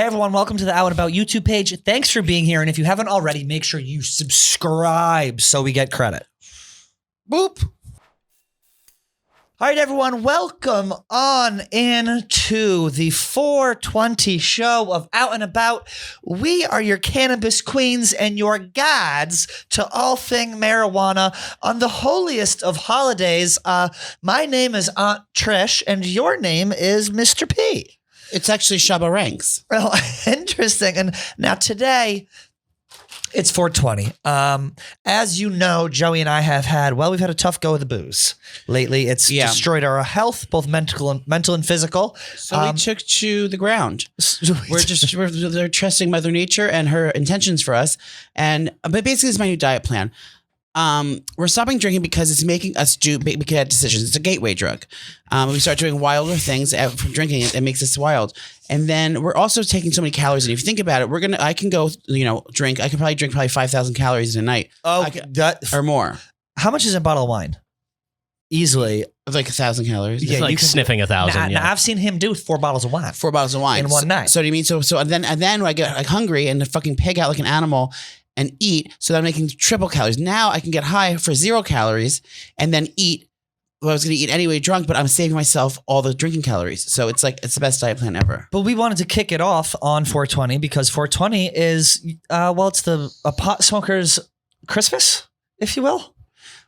everyone, welcome to the Out and About YouTube page. Thanks for being here. And if you haven't already, make sure you subscribe so we get credit. Boop. All right, everyone, welcome on into the 420 show of Out and About. We are your cannabis queens and your guides to all thing marijuana on the holiest of holidays. My name is Aunt Trish, and your name is Mr. P. It's actually Shabba Ranks. Well, interesting. And now today, it's 420. As you know, Joey and I we've had a tough go with the booze lately. It's destroyed our health, both mental and physical. So we took to the ground. They're trusting Mother Nature and her intentions for us. But basically, it's my new diet plan. We're stopping drinking because it's making us make bad decisions. It's a gateway drug. We start doing wilder things from drinking it. It makes us wild. And then we're also taking so many calories. And if you think about it, I can go, drink. I can probably drink 5,000 calories in a night. Or more. How much is a bottle of wine? Easily. It's like 1,000 calories. Yeah, like sniffing 1,000. Now, I've seen him do 4 bottles of wine. 4 bottles of wine. In one night. So do you mean, and then when I get hungry and fucking pig out like an animal and eat, so that I'm making triple calories. Now I can get high for 0 calories and then eat what I was going to eat anyway drunk, but I'm saving myself all the drinking calories. So it's the best diet plan ever. But we wanted to kick it off on 420 because 420 is, it's a pot smoker's Christmas, if you will.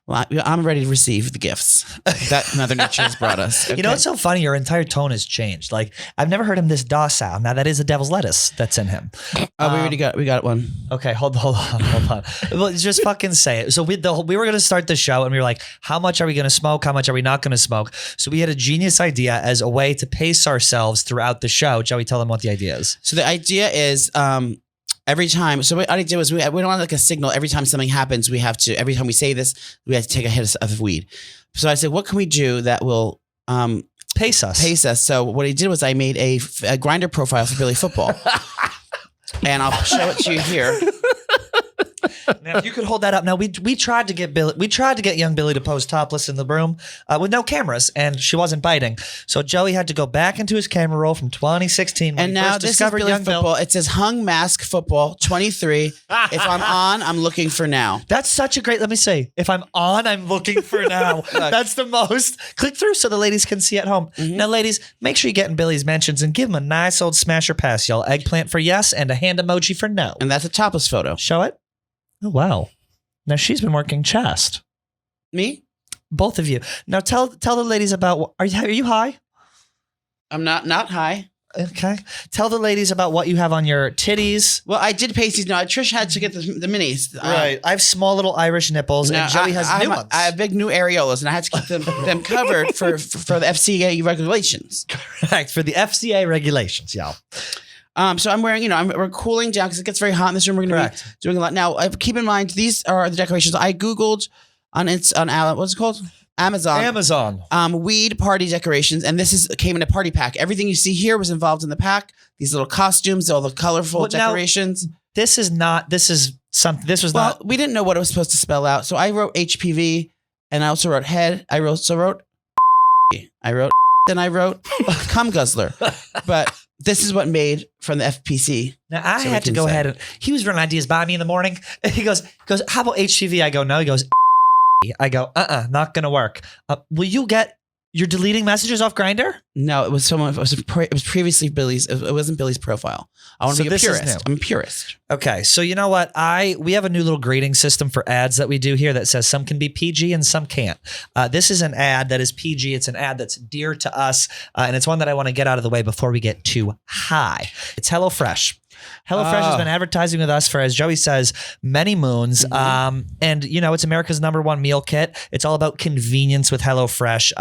Well, I'm ready to receive the gifts that Mother Nature has brought us. Okay. You know what's so funny? Your entire tone has changed. Like, I've never heard him this docile. Now, that is the devil's lettuce that's in him. We got one. Okay, hold on. Well, just fucking say it. So we were going to start the show and we were like, how much are we going to smoke? How much are we not going to smoke? So we had a genius idea as a way to pace ourselves throughout the show. Joey, tell them what the idea is. So the idea is... every time, so what I did was we don't want like a signal. Every time something happens, every time we say this, we have to take a hit of weed. So I said, what can we do that will pace us? So what I did was I made a Grindr profile for Billy Football. And I'll show it to you here. Now, if you could hold that up. Now, we tried to get young Billy to pose topless in the room with no cameras, and she wasn't biting. So Joey had to go back into his camera roll from 2016 when and he now first this discovered is Billy young Football. Bill. It says hung mask football 23. If I'm on, I'm looking for now. That's such a great. Let me see. If I'm on, I'm looking for now. That's the most. Click through so the ladies can see at home. Mm-hmm. Now, ladies, make sure you get in Billy's mentions and give him a nice old smasher pass, y'all. Eggplant for yes and a hand emoji for no. And that's a topless photo. Show it. Oh, wow. Now she's been working chest. Me? Both of you. Now tell the ladies about, are you high? I'm not high. Okay. Tell the ladies about what you have on your titties. Well, I did pasties. No, Trish had to get the minis. Right. I have small little Irish nipples, and Joey has new ones. I have big new areolas, and I had to keep them covered for the FCA regulations. Correct. For the FCA regulations, y'all. So I'm wearing, we're cooling down because it gets very hot in this room. We're going to be doing a lot. Now, keep in mind, these are the decorations. I Googled what's it called? Amazon. Weed party decorations. And this came in a party pack. Everything you see here was involved in the pack. These little costumes, all the colorful decorations. Now, we didn't know what it was supposed to spell out. So I wrote HPV and I also wrote head. I wrote then I wrote cum guzzler. But this is what made from the FPC. Now I had to go ahead and he was running ideas by me in the morning. He goes, how about HGV? I go, no. He goes, I go, not gonna work. You're deleting messages off Grindr? No, it was someone. It was previously Billy's. It wasn't Billy's profile. I want to be a purist. I'm a purist. Okay, so you know what? We have a new little grading system for ads that we do here that says some can be PG and some can't. This is an ad that is PG. It's an ad that's dear to us, and it's one that I want to get out of the way before we get too high. It's HelloFresh. HelloFresh has been advertising with us for, as Joey says, many moons. Mm-hmm. And, it's America's #1 meal kit. It's all about convenience with HelloFresh.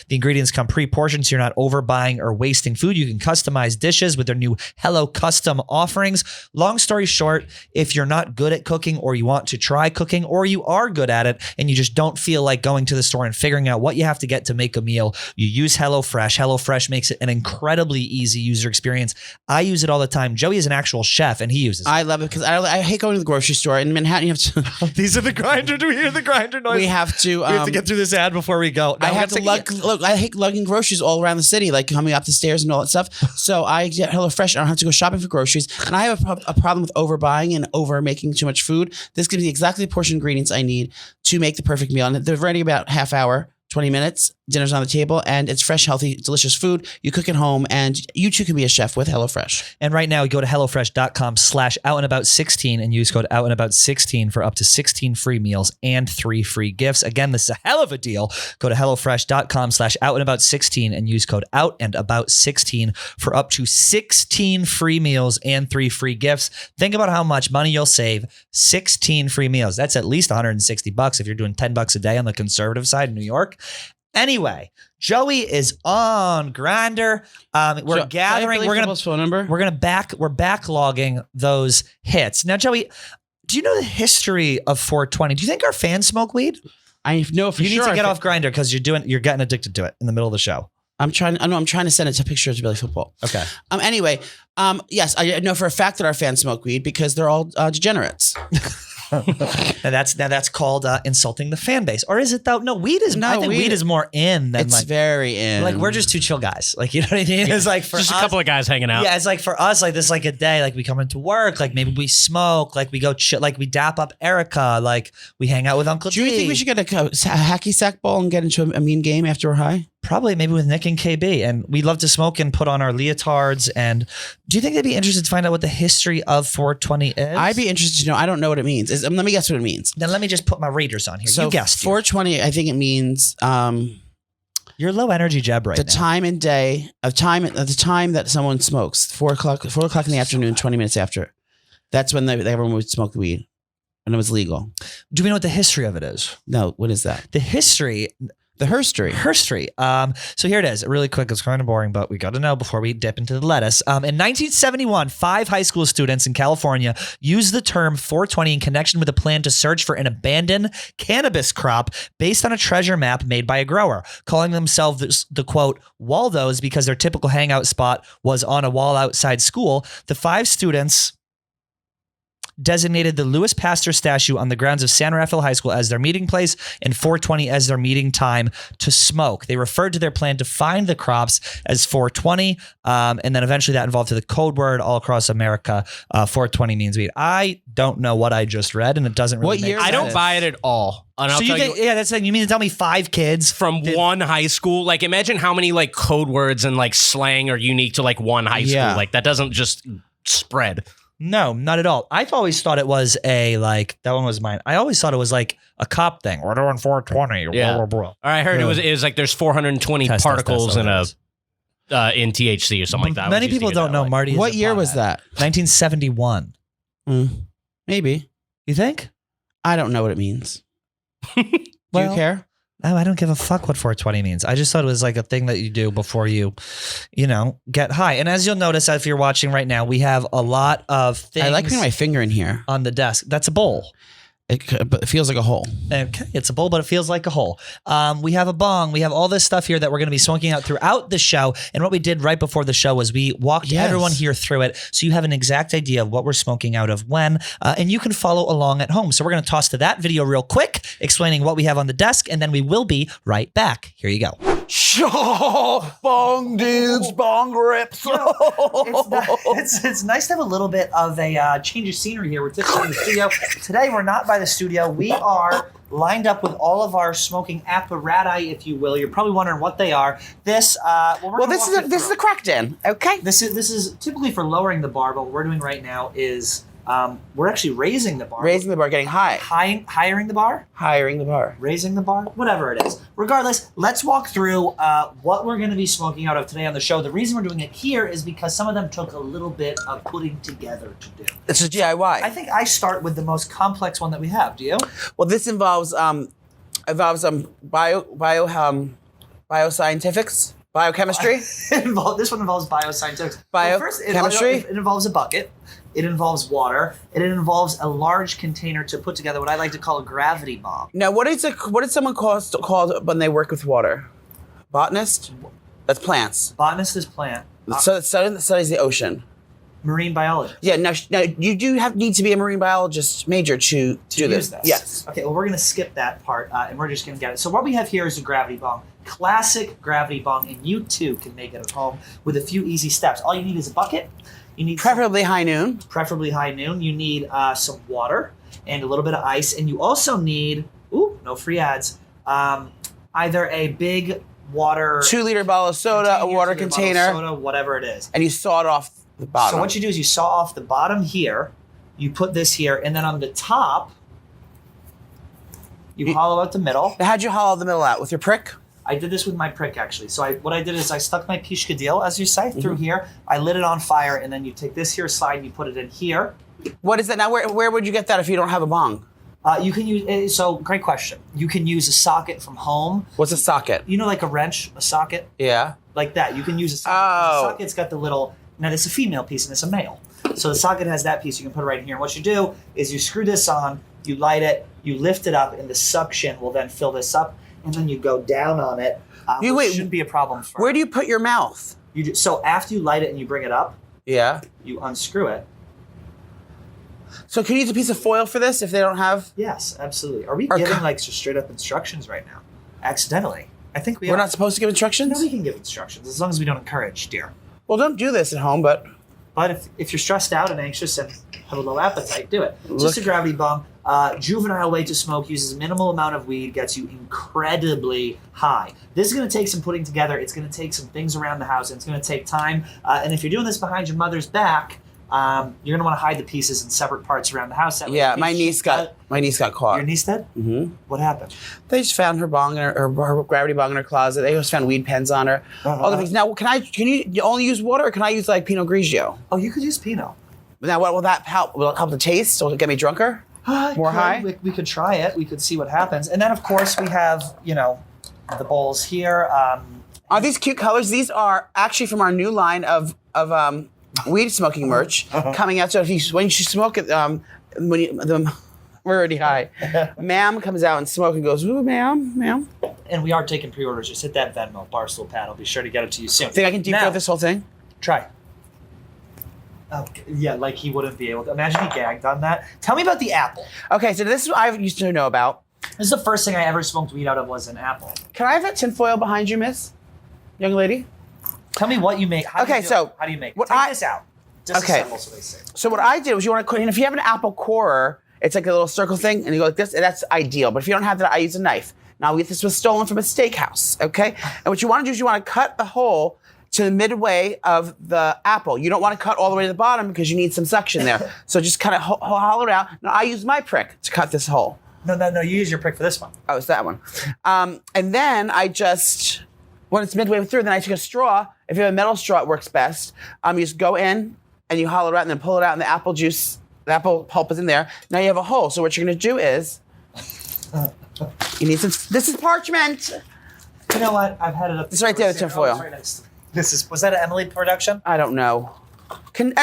The ingredients come pre-portioned, so you're not overbuying or wasting food. You can customize dishes with their new Hello Custom offerings. Long story short, if you're not good at cooking or you want to try cooking or you are good at it and you just don't feel like going to the store and figuring out what you have to get to make a meal, you use HelloFresh. HelloFresh makes it an incredibly easy user experience. I use it all the time. Joey is an actual chef, and he uses it. I love it because I hate going to the grocery store in Manhattan. You have to. These are the grinder. Do we hear the grinder noise? We have to. We have to get through this ad before we go. I have to look. I hate lugging groceries all around the city, like coming up the stairs and all that stuff. So I get HelloFresh. I don't have to go shopping for groceries, and I have a problem with overbuying and over making too much food. This gives me exactly the portion ingredients I need to make the perfect meal, and they're ready about half hour. 20 minutes, dinner's on the table, and it's fresh, healthy, delicious food. You cook at home, and you too can be a chef with HelloFresh. And right now, go to HelloFresh.com/outandabout16 and use code outandabout16 for up to 16 free meals and 3 free gifts. Again, this is a hell of a deal. Go to HelloFresh.com/outandabout16 and use code outandabout16 for up to 16 free meals and 3 free gifts. Think about how much money you'll save. 16 free meals. That's at least $160 if you're doing $10 a day on the conservative side in New York. Anyway, Joey is on Grindr. We're gathering. We're gonna phone number. We're backlogging those hits. Now, Joey, do you know the history of 420? Do you think our fans smoke weed? I know for you sure. You need to get off Grindr because you're getting addicted to it in the middle of the show. I'm trying to send it to pictures to Billy Football. Okay. Anyway, yes, I know for a fact that our fans smoke weed because they're all degenerates. Now that's called insulting the fan base, or is it though? No, weed is. I think weed is more in than it's very in. Like we're just two chill guys. Like you know what I mean? It's like for just us, a couple of guys hanging out. Yeah, it's like for us, like this, is like a day. Like we come into work, like maybe we smoke, like we go chill, like we dap up Erica, like we hang out with Uncle. Do you think we should get a hacky sack ball and get into a mean game after we're high? Probably, maybe with Nick and KB, and we love to smoke and put on our leotards. And do you think they'd be interested to find out what the history of 420 is? I'd be interested to know. I don't know what it means. Let me guess what it means. Then let me just put my readers on here. So you guessed 420. I think it means you're low energy, Jeb. Right the now. time and day of time at the time that someone smokes. 4 o'clock in the afternoon. 20 minutes after. That's when everyone would smoke weed, and it was legal. Do we know what the history of it is? No. What is that? The history. The herstory. Herstory. So here it is. Really quick. It's kind of boring, but we got to know before we dip into the lettuce. In 1971, 5 high school students in California used the term 420 in connection with a plan to search for an abandoned cannabis crop based on a treasure map made by a grower, calling themselves the quote, Waldos, because their typical hangout spot was on a wall outside school. The 5 students designated the Louis Pasteur statue on the grounds of San Rafael High School as their meeting place and 420 as their meeting time to smoke. They referred to their plan to find the crops as 420, and then eventually that evolved to the code word all across America. 420 means weed. I don't know what I just read, and it doesn't really make sense. I don't buy it at all. And so you think, yeah, that's like, you mean to tell me 5 kids from one high school? Like imagine how many like code words and like slang are unique to like one high school. Like that doesn't just spread. No, not at all. I've always thought it was that one was mine. I always thought it was like a cop thing. We're doing 420. Yeah. Blah, blah, blah. I heard it was like there's 420 particles in THC or something like that. Many people don't know Marty. What year was that? 1971. Maybe. You think? I don't know what it means. Do you care? No, I don't give a fuck what 420 means. I just thought it was like a thing that you do before you get high. And as you'll notice, if you're watching right now, we have a lot of things. I like putting my finger in here on the desk. That's a bowl. But it feels like a hole. Okay, it's a bowl, but it feels like a hole. We have a bong. We have all this stuff here that we're going to be smoking out throughout the show. And what we did right before the show was we walked everyone here through it, so you have an exact idea of what we're smoking out of when, and you can follow along at home. So we're going to toss to that video real quick, explaining what we have on the desk, and then we will be right back. Here you go. Sure, bong dudes, bong rips. It's nice to have a little bit of a change of scenery here. We're typically in the studio. Today, we're not by the studio. We are lined up with all of our smoking apparati, if you will. You're probably wondering what they are. This is a crack den. Okay. This is typically for lowering the bar, but what we're doing right now is we're actually raising the bar. Raising the bar, getting high. Hiring the bar? Hiring the bar. Raising the bar? Whatever it is. Regardless, let's walk through what we're going to be smoking out of today on the show. The reason we're doing it here is because some of them took a little bit of putting together to do. It's a DIY. I think I start with the most complex one that we have. Do you? Well, this involves bioscientifics, biochemistry. This one involves bioscientifics. Biochemistry. It involves a bucket. It involves water. It involves a large container to put together what I like to call a gravity bomb. Now, what is someone called when they work with water? Botanist? That's plants. Botanist is plant. So it studies the ocean. Marine biology. Yeah, now you do need to be a marine biologist major to do use this. Yes. Okay, well, we're going to skip that part, and we're just going to get it. So what we have here is a gravity bong. Classic gravity bong, and you too can make it at home with a few easy steps. All you need is a bucket. You need Preferably high noon. Preferably high noon. You need some water and a little bit of ice, and you also need, no free ads, either a big water 2-liter bottle of soda, a water 2-liter bottle of container, soda, whatever it is. and you saw it off the bottom. So what you do is you saw off the bottom here, you put this here, and then on the top, you hollow out the middle. Now, how'd you hollow the middle out? With your prick? I did this with my prick, actually. So what I did is I stuck my pishkadil, as you say, through here. I lit it on fire, and then you take this here slide and you put it in here. What is that? Now, where would you get that if you don't have a bong? You can use, great question. You can use a socket from home. What's a socket? You know, like a wrench, a socket? Yeah. Like that. You can use a socket. Oh. The socket's got the little, now it's a female piece and it's a male. So the socket has that piece. You can put it right in here. And what you do is you screw this on, you light it, you lift it up, and the suction will then fill this up, and then you go down on it. Which shouldn't be a problem for Where do you put your mouth? So after you light it and you bring it up, Yeah. you unscrew it. So can you use a piece of foil for this if they don't have? Yes, absolutely. Are we Or giving co- like just straight up instructions right now? Accidentally. I think we We're are. not supposed to give instructions? No, we can give instructions as long as we don't encourage, dear. Well, don't do this at home, but But if you're stressed out and anxious and have a low appetite, do it. Look- Just a gravity bomb. Juvenile way to smoke, uses minimal amount of weed, gets you incredibly high. This is going to take some putting together. It's going to take some things around the house, and it's going to take time. And if you're doing this behind your mother's back, you're going to want to hide the pieces in separate parts around the house. That way yeah, in my case niece got caught. Your niece did? Mm-hmm. What happened? They just found her bong in her gravity bong in her closet. They just found weed pens on her. Other things. Now, can you only use water, or can I use like Pinot Grigio? Oh, you could use Pinot. Now, what will that help? Will it help the taste? Will it get me drunker? More high? We could try it. We could see what happens. And then, of course, we have, the bowls here. Are these cute colors? These are actually from our new line of weed smoking merch coming out. So when you smoke it, we're already high. Ma'am comes out and smoke and goes, ooh, ma'am. And we are taking pre-orders. Just hit that Venmo, Barstool Pat. I'll be sure to get it to you soon. Think I can deep throat this whole thing? Try. Yeah, like he wouldn't be able to. Imagine he gagged on that. Tell me about the apple. Okay, so this is what I used to know about. This is the first thing I ever smoked weed out of was an apple. Can I have that tinfoil behind you, miss? Young lady? Tell me what you make. How do you make it? Take this out. Disassemble, so they say. So what I did was if you have an apple corer, it's like a little circle thing, and you go like this, and that's ideal. But if you don't have that, I use a knife. Now, this was stolen from a steakhouse, okay? And what you want to do is you want to cut the hole to the midway of the apple. You don't want to cut all the way to the bottom because you need some suction there. So just kind of hollow it out. Now, I use my prick to cut this hole. No, you use your prick for this one. Oh, it's that one. And then when it's midway through, then I take a straw. If you have a metal straw, it works best. You just go in and you hollow it out and then pull it out, and the apple pulp is in there. Now you have a hole. So what you're going to do is, you need some, this is parchment. You know what? I've had it up. It's right there, the tinfoil. Right next. Was that an Emily production? I don't know. Can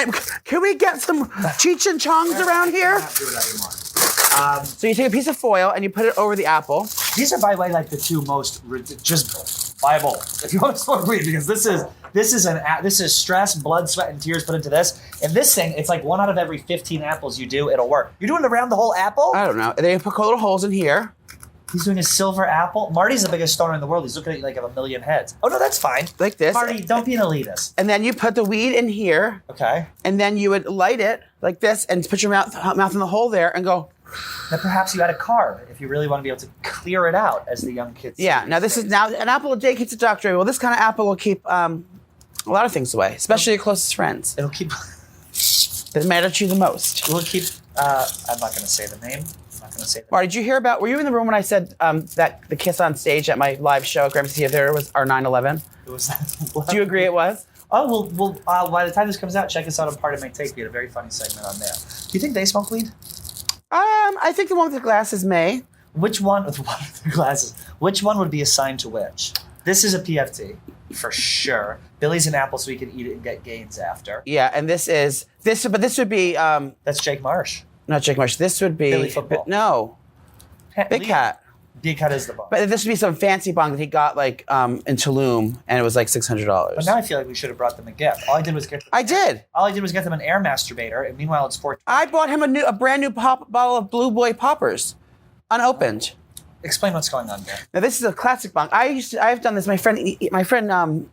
we get some Cheech and Chongs around here? Do it anymore. So you take a piece of foil and you put it over the apple. These are, by the way, like the two most just viable if you want to smoke weed, because this is stress, blood, sweat, and tears put into this. And this thing, it's like 1 out of every 15 apples you do, it'll work. You're doing it around the whole apple? I don't know. And then you put little holes in here. He's doing a silver apple. Marty's the biggest stoner in the world. He's looking at you like you have a million heads. Oh, no, that's fine. Like this. Marty, don't be an elitist. And then you put the weed in here. Okay. And then you would light it like this and put your mouth in the hole there and go. Now perhaps you add a carb if you really want to be able to clear it out, as the young kids say. Yeah. Now this is an apple a day keeps the doctor away. Well, this kind of apple will keep a lot of things away, especially your closest friends. It'll keep... That matter to you the most. It'll keep... I'm not going to say the name. Marty, did you hear about? Were you in the room when I said that the kiss on stage at my live show at Gramercy Theater was our 9/11? It was that. Do you agree it was? Oh, well, by the time this comes out, check us out on Part of My Take. We had a very funny segment on there. Do you think they smoke weed? I think the one with the glasses may. Which one with the glasses? Which one would be assigned to which? This is a PFT for sure. Billy's an apple, so we can eat it and get gains after. Yeah, and this would be. That's Jake Marsh. Not Jake Marsh. This would be Billy Football. No. Big Cat. D cut is the bong. But this would be some fancy bong that he got like in Tulum, and it was like $600. But now I feel like we should have brought them a gift. All I did was get them. I did. All I did was get them an air masturbator, and meanwhile it's $420. I bought him a brand new bottle of Blue Boy poppers, unopened. Explain what's going on there. Now this is a classic bong. I've done this. My friend,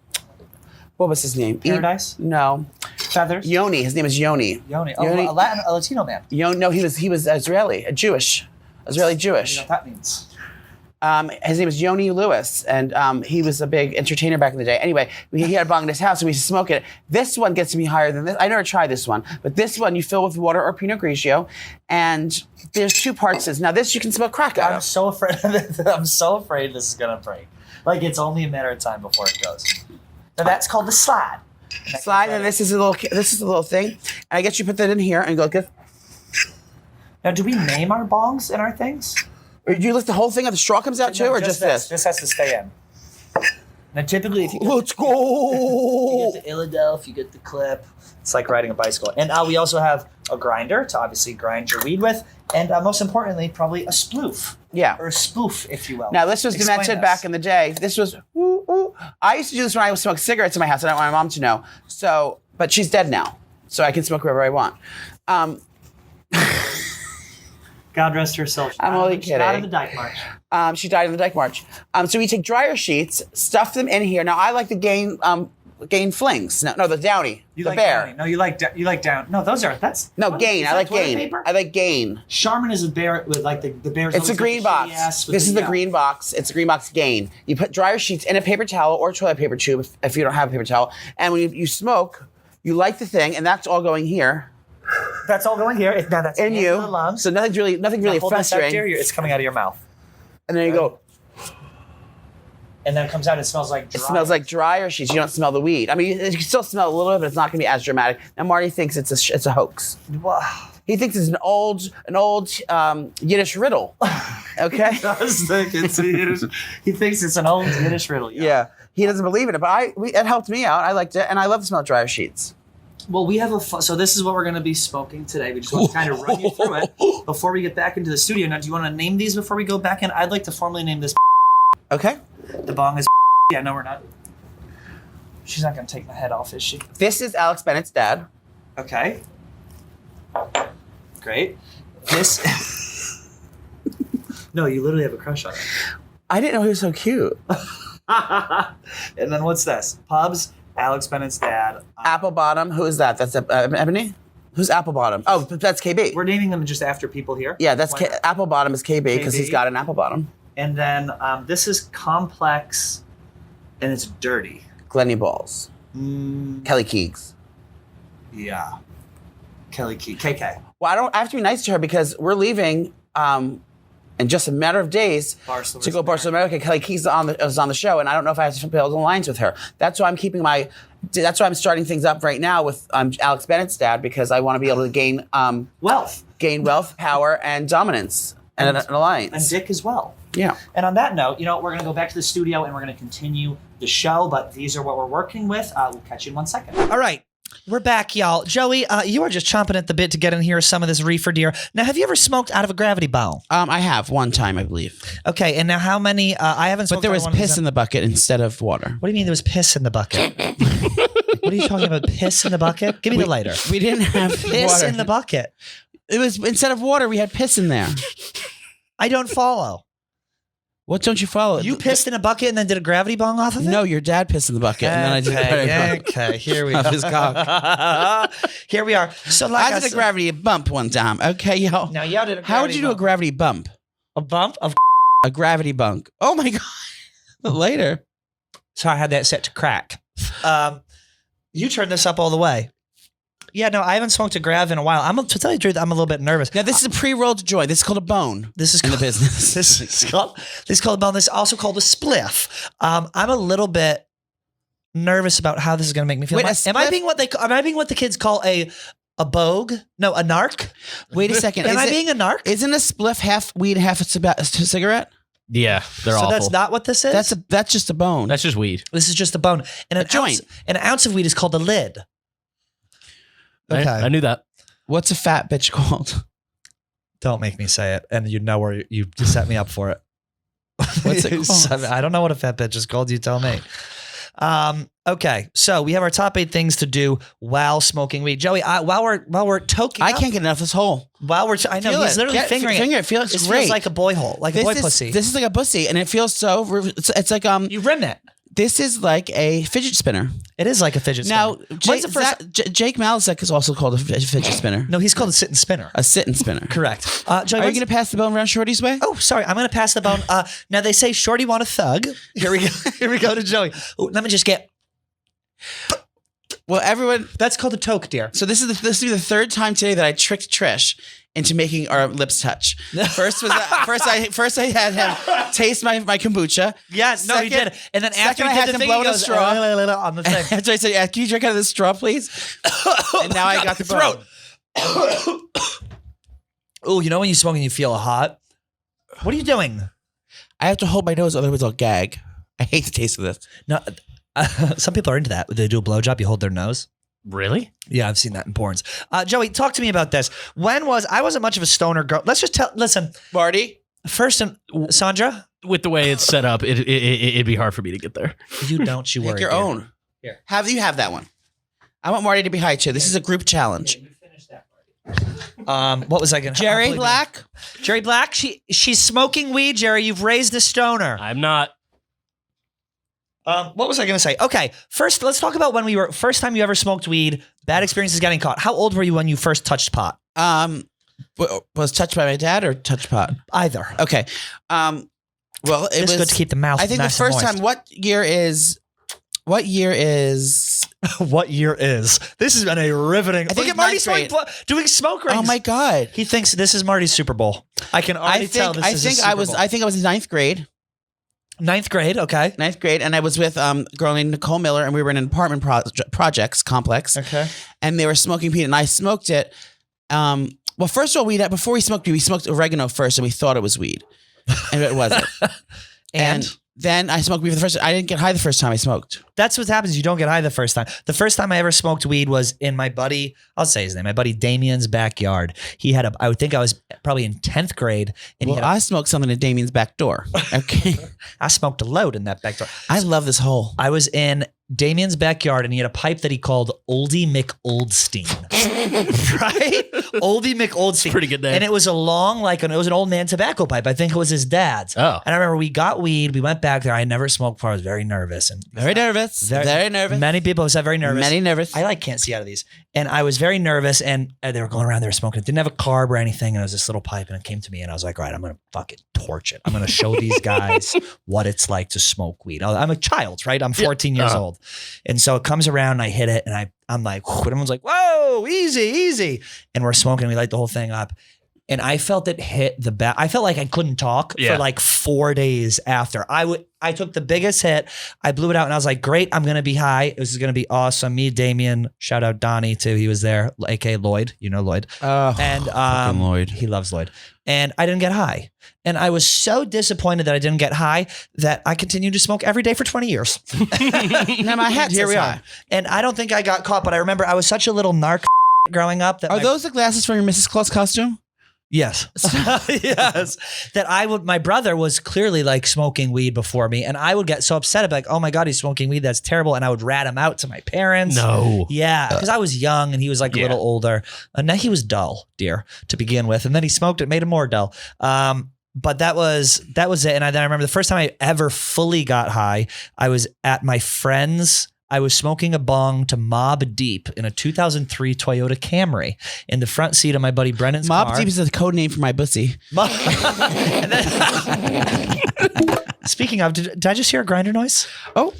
what was his name? Paradise? No, Feathers? Yoni. His name is Yoni. Yoni. Oh, a Latino man. No, he was Israeli, Jewish. You know what that means. His name is Yoni Lewis, and he was a big entertainer back in the day. Anyway, he had a bong in his house, and we used to smoke it. This one gets to be higher than this. I never tried this one, but this one you fill with water or Pinot Grigio, and there's 2 parts. Now this you can smoke crack out I'm of. so afraid I'm so afraid this is gonna break. Like it's only a matter of time before it goes. Now that's called the slide. Slide, and this is a little thing. And I guess you put that in here and go get. Now, do we name our bongs and our things? Or do you lift the whole thing and the straw comes out too, No, or just this? This has to stay in. Now, typically, if you Let's if go. you get the Illidale, if you get the clip, it's like riding a bicycle. And we also have a grinder to obviously grind your weed with, and most importantly, probably a sploof. Yeah. Or a spoof, if you will. Now this was Explain invented this. back in the day. This was. I used to do this when I was smoking cigarettes in my house. I don't want my mom to know. So, but she's dead now, so I can smoke wherever I want. God rest her soul. I'm only She's not in kidding. the Dyke March. She died in the Dyke March. So we take dryer sheets, stuff them in here. Now I like the Gain flings. No, the Downy. You the like bear. Downy. No, you like down. No, that's No, what- Gain. is I that like toilet Gain. paper? I like Gain. Charmin is a bear with like the bear's. It's a always green got the box. shitty ass with This is the yeah. green box. It's a green box Gain. You put dryer sheets in a paper towel or toilet paper tube if you don't have a paper towel. And when you smoke, you light the thing, and that's all going here That's all going here. Now that's in in you. the lungs. So nothing's really Now hold this out festering. there, it's coming out of your mouth, And then you go. and then it comes out. It smells like. It smells like dryer sheets. You don't smell the weed. I mean, you can still smell a little bit, but it's not going to be as dramatic. Now Marty thinks it's a hoax. Wow. He thinks it's an old Yiddish riddle. Okay. He thinks it's an old Yiddish riddle. Yeah. He doesn't believe in it, but it helped me out. I liked it, and I love the smell of dryer sheets. Well, we have so this is what we're going to be smoking today. We just want to kind of run you through it before we get back into the studio. Now, do you want to name these before we go back in? I'd like to formally name this. Okay. The bong is. Yeah, no, we're not. She's not going to take my head off, is she? This is Alex Bennett's dad. Okay. Great. This. No, you literally have a crush on him. I didn't know he was so cute. And then what's this? Pubs, Alex Bennett's dad. Apple Bottom. Who is that? That's Ebony? Who's Apple Bottom? Oh, that's KB. We're naming them just after people here. Yeah, that's Why not? Apple Bottom is KB because he's KB. got an apple bottom. And then this is complex, and it's dirty. Glenny Balls. Kelly Keegs. Yeah. Kelly Key. KK. Well, I have to be nice to her because we're leaving in just a matter of days Barcelona, to go to Barcelona, America. Kelly Keys is on the show, and I don't know if I have to build lines with her. That's why I'm starting things up right now with Alex Bennett's dad because I want to be able to gain wealth, power, and dominance, and an alliance. And Dick as well. Yeah. And on that note, we're going to go back to the studio and we're going to continue the show, but these are what we're working with. We'll catch you in 1 second. All right. We're back, y'all. Joey, you are just chomping at the bit to get in here some of this reefer deer. Now, have you ever smoked out of a gravity bong? I have one time, I believe. Okay, and now how many? I haven't smoked But there out was of one of piss these- in the bucket instead of water. What do you mean there was piss in the bucket? What are you talking about? Piss in the bucket? Give me the lighter. We didn't have Piss water. in the bucket. It was instead of water, we had piss in there. I don't follow. What don't you follow? You pissed in a bucket and then did a gravity bong off of it? No, your dad pissed in the bucket, and then I did a gravity bump. Okay, here we Of go. his cock. Here we are. So like I did a said- gravity bump one time. Okay, y'all. Now y'all did a How would you do a bump. gravity bump? A bump of A gravity bunk. Oh my god. Later. So I had that set to crack. You turned this up all the way. Yeah, no, I haven't smoked a grav in a while. To tell you the truth, I'm a little bit nervous. Now this is a pre-rolled joint. This is called a bone. This is in the called, business. This is called a bone. This is also called a spliff. I'm a little bit nervous about how this is going to make me feel. Wait, am I being what the kids call a bogue? No, a narc. Wait a second. Am I being a narc? Isn't a spliff half weed, half a cigarette? Yeah, they're so awful. that's not what this is. That's just a bone. That's just weed. This is just a bone. And A joint. An ounce of weed is called a lid. Okay. I knew that. What's a fat bitch called? Don't make me say it. And you know where you just set me up for it. What's it called? I don't know what a fat bitch is called. You tell me. Okay, so we have our top 8 things to do while smoking weed. Joey, while we're toking, I can't get enough of this hole. While we're, I know Feel he's it. literally fingering it. It feels This great. feels like a boy hole, like a boy pussy. This is like a pussy, and it feels so. It's like You rim it. This is like a fidget spinner. It is like a fidget spinner. Now, When's the first? Jake Malasek is also called a fidget spinner. No, he's called a sit-and spinner. A sit-and spinner. Correct. Joey, Are you going to pass the bone around Shorty's way? Oh, sorry. I'm going to pass the bone. Now they say Shorty want a thug. Here we go. Here we go to Joey. Ooh, let me just get. Well, everyone. That's called a toke, dear. So this will be the third time today that I tricked Trish into making our lips touch. First I had him taste my kombucha. Yes, no, he did. And then after I he had did the him thing, blow he in a goes, straw on the thing. After I said, "Yeah, can you drink out of this straw, please?" And now I got the throat. bone. Oh, you know when you smoke and you feel hot? What are you doing? I have to hold my nose, otherwise I'll gag. I hate the taste of this. No, some people are into that. They do a blowjob, you hold their nose. Really? Yeah, I've seen that in porns. Joey, talk to me about this. I wasn't much of a stoner girl. Let's just listen. Marty? First, Sandra? With the way it's set up, it'd be hard for me to get there. You don't, you worry. Make your dear. own. Here. You have that one. I want Marty to be high too. This is a group challenge. What was I going to Jerry Black? Jerry Black? She's smoking weed, Jerry. You've raised a stoner. I'm not. What was I going to say? Okay, first, let's talk about first time you ever smoked weed, bad experiences getting caught. How old were you when you first touched pot? Was touched by my dad or touched pot? Either. Okay. Well, it was good to keep the mouth. I think the nice and first moist. time. What year is? What year is? This has been a riveting. I think Look at Marty ninth grade. doing smoke rings. Oh my God! He thinks this is Marty's Super Bowl. I can already tell this is a Super Bowl. I think I was in ninth grade. Ninth grade, okay. Ninth grade, and I was with a girl named Nicole Miller, and we were in an apartment projects complex. Okay. And they were smoking weed, and I smoked it. Well, first of all, before we smoked weed, we smoked oregano first, and we thought it was weed, and it wasn't. And then I smoked weed for the first time. I didn't get high the first time I smoked. that's what happens. You don't get high the first time. The first time I ever smoked weed was in my buddy, I'll say his name, my buddy Damien's backyard. He had I would think I was probably in 10th grade. And Well, I smoked something at Damien's back door. Okay. I smoked a load in that back door. I love this hole. I was in Damien's backyard and he had a pipe that he called Oldie McOldstein. Right? Oldie McOldstein. Pretty good name. And it was it was an old man tobacco pipe. I think it was his dad's. Oh. And I remember we got weed. We went back there. I never smoked before. I was very nervous. And Very nervous. Very nervous. Many people have said very nervous. Many nervous. I can't see out of these. And I was very nervous and they were going around there smoking. It didn't have a carb or anything. And it was this little pipe and it came to me and I was like, all right, I'm going to fucking torch it. I'm going to show these guys what it's like to smoke weed. I'm a child, right? I'm 14 years old. And so it comes around and I hit it and I'm like, whew, and everyone's like, whoa, easy, easy. And we're smoking. We light the whole thing up. And I felt it hit the back. I felt like I couldn't talk for like 4 days after. I took the biggest hit. I blew it out and I was like, great, I'm going to be high. This is going to be awesome. Me, Damien, shout out Donnie too. He was there, aka Lloyd. You know Lloyd. And fucking Lloyd. He loves Lloyd. And I didn't get high. And I was so disappointed that I didn't get high that I continued to smoke every day for 20 years. Now my hat Here says we high. are. And I don't think I got caught, but I remember I was such a little narc growing up. That Are those the glasses from your Mrs. Claus costume? Yes. Yes. That my brother was clearly like smoking weed before me. And I would get so upset. I'd be like, oh my God, he's smoking weed. That's terrible. And I would rat him out to my parents. No. Yeah. Because I was young and he was like a little older. And now he was dull, dear, to begin with. And then he smoked it, made him more dull. But that was it. And then I remember the first time I ever fully got high, I was at my friend's. I was smoking a bong to Mob Deep in a 2003 Toyota Camry in the front seat of my buddy Brennan's car. Mob Deep is a code name for my pussy. And then, speaking of, did I just hear a grinder noise? Oh,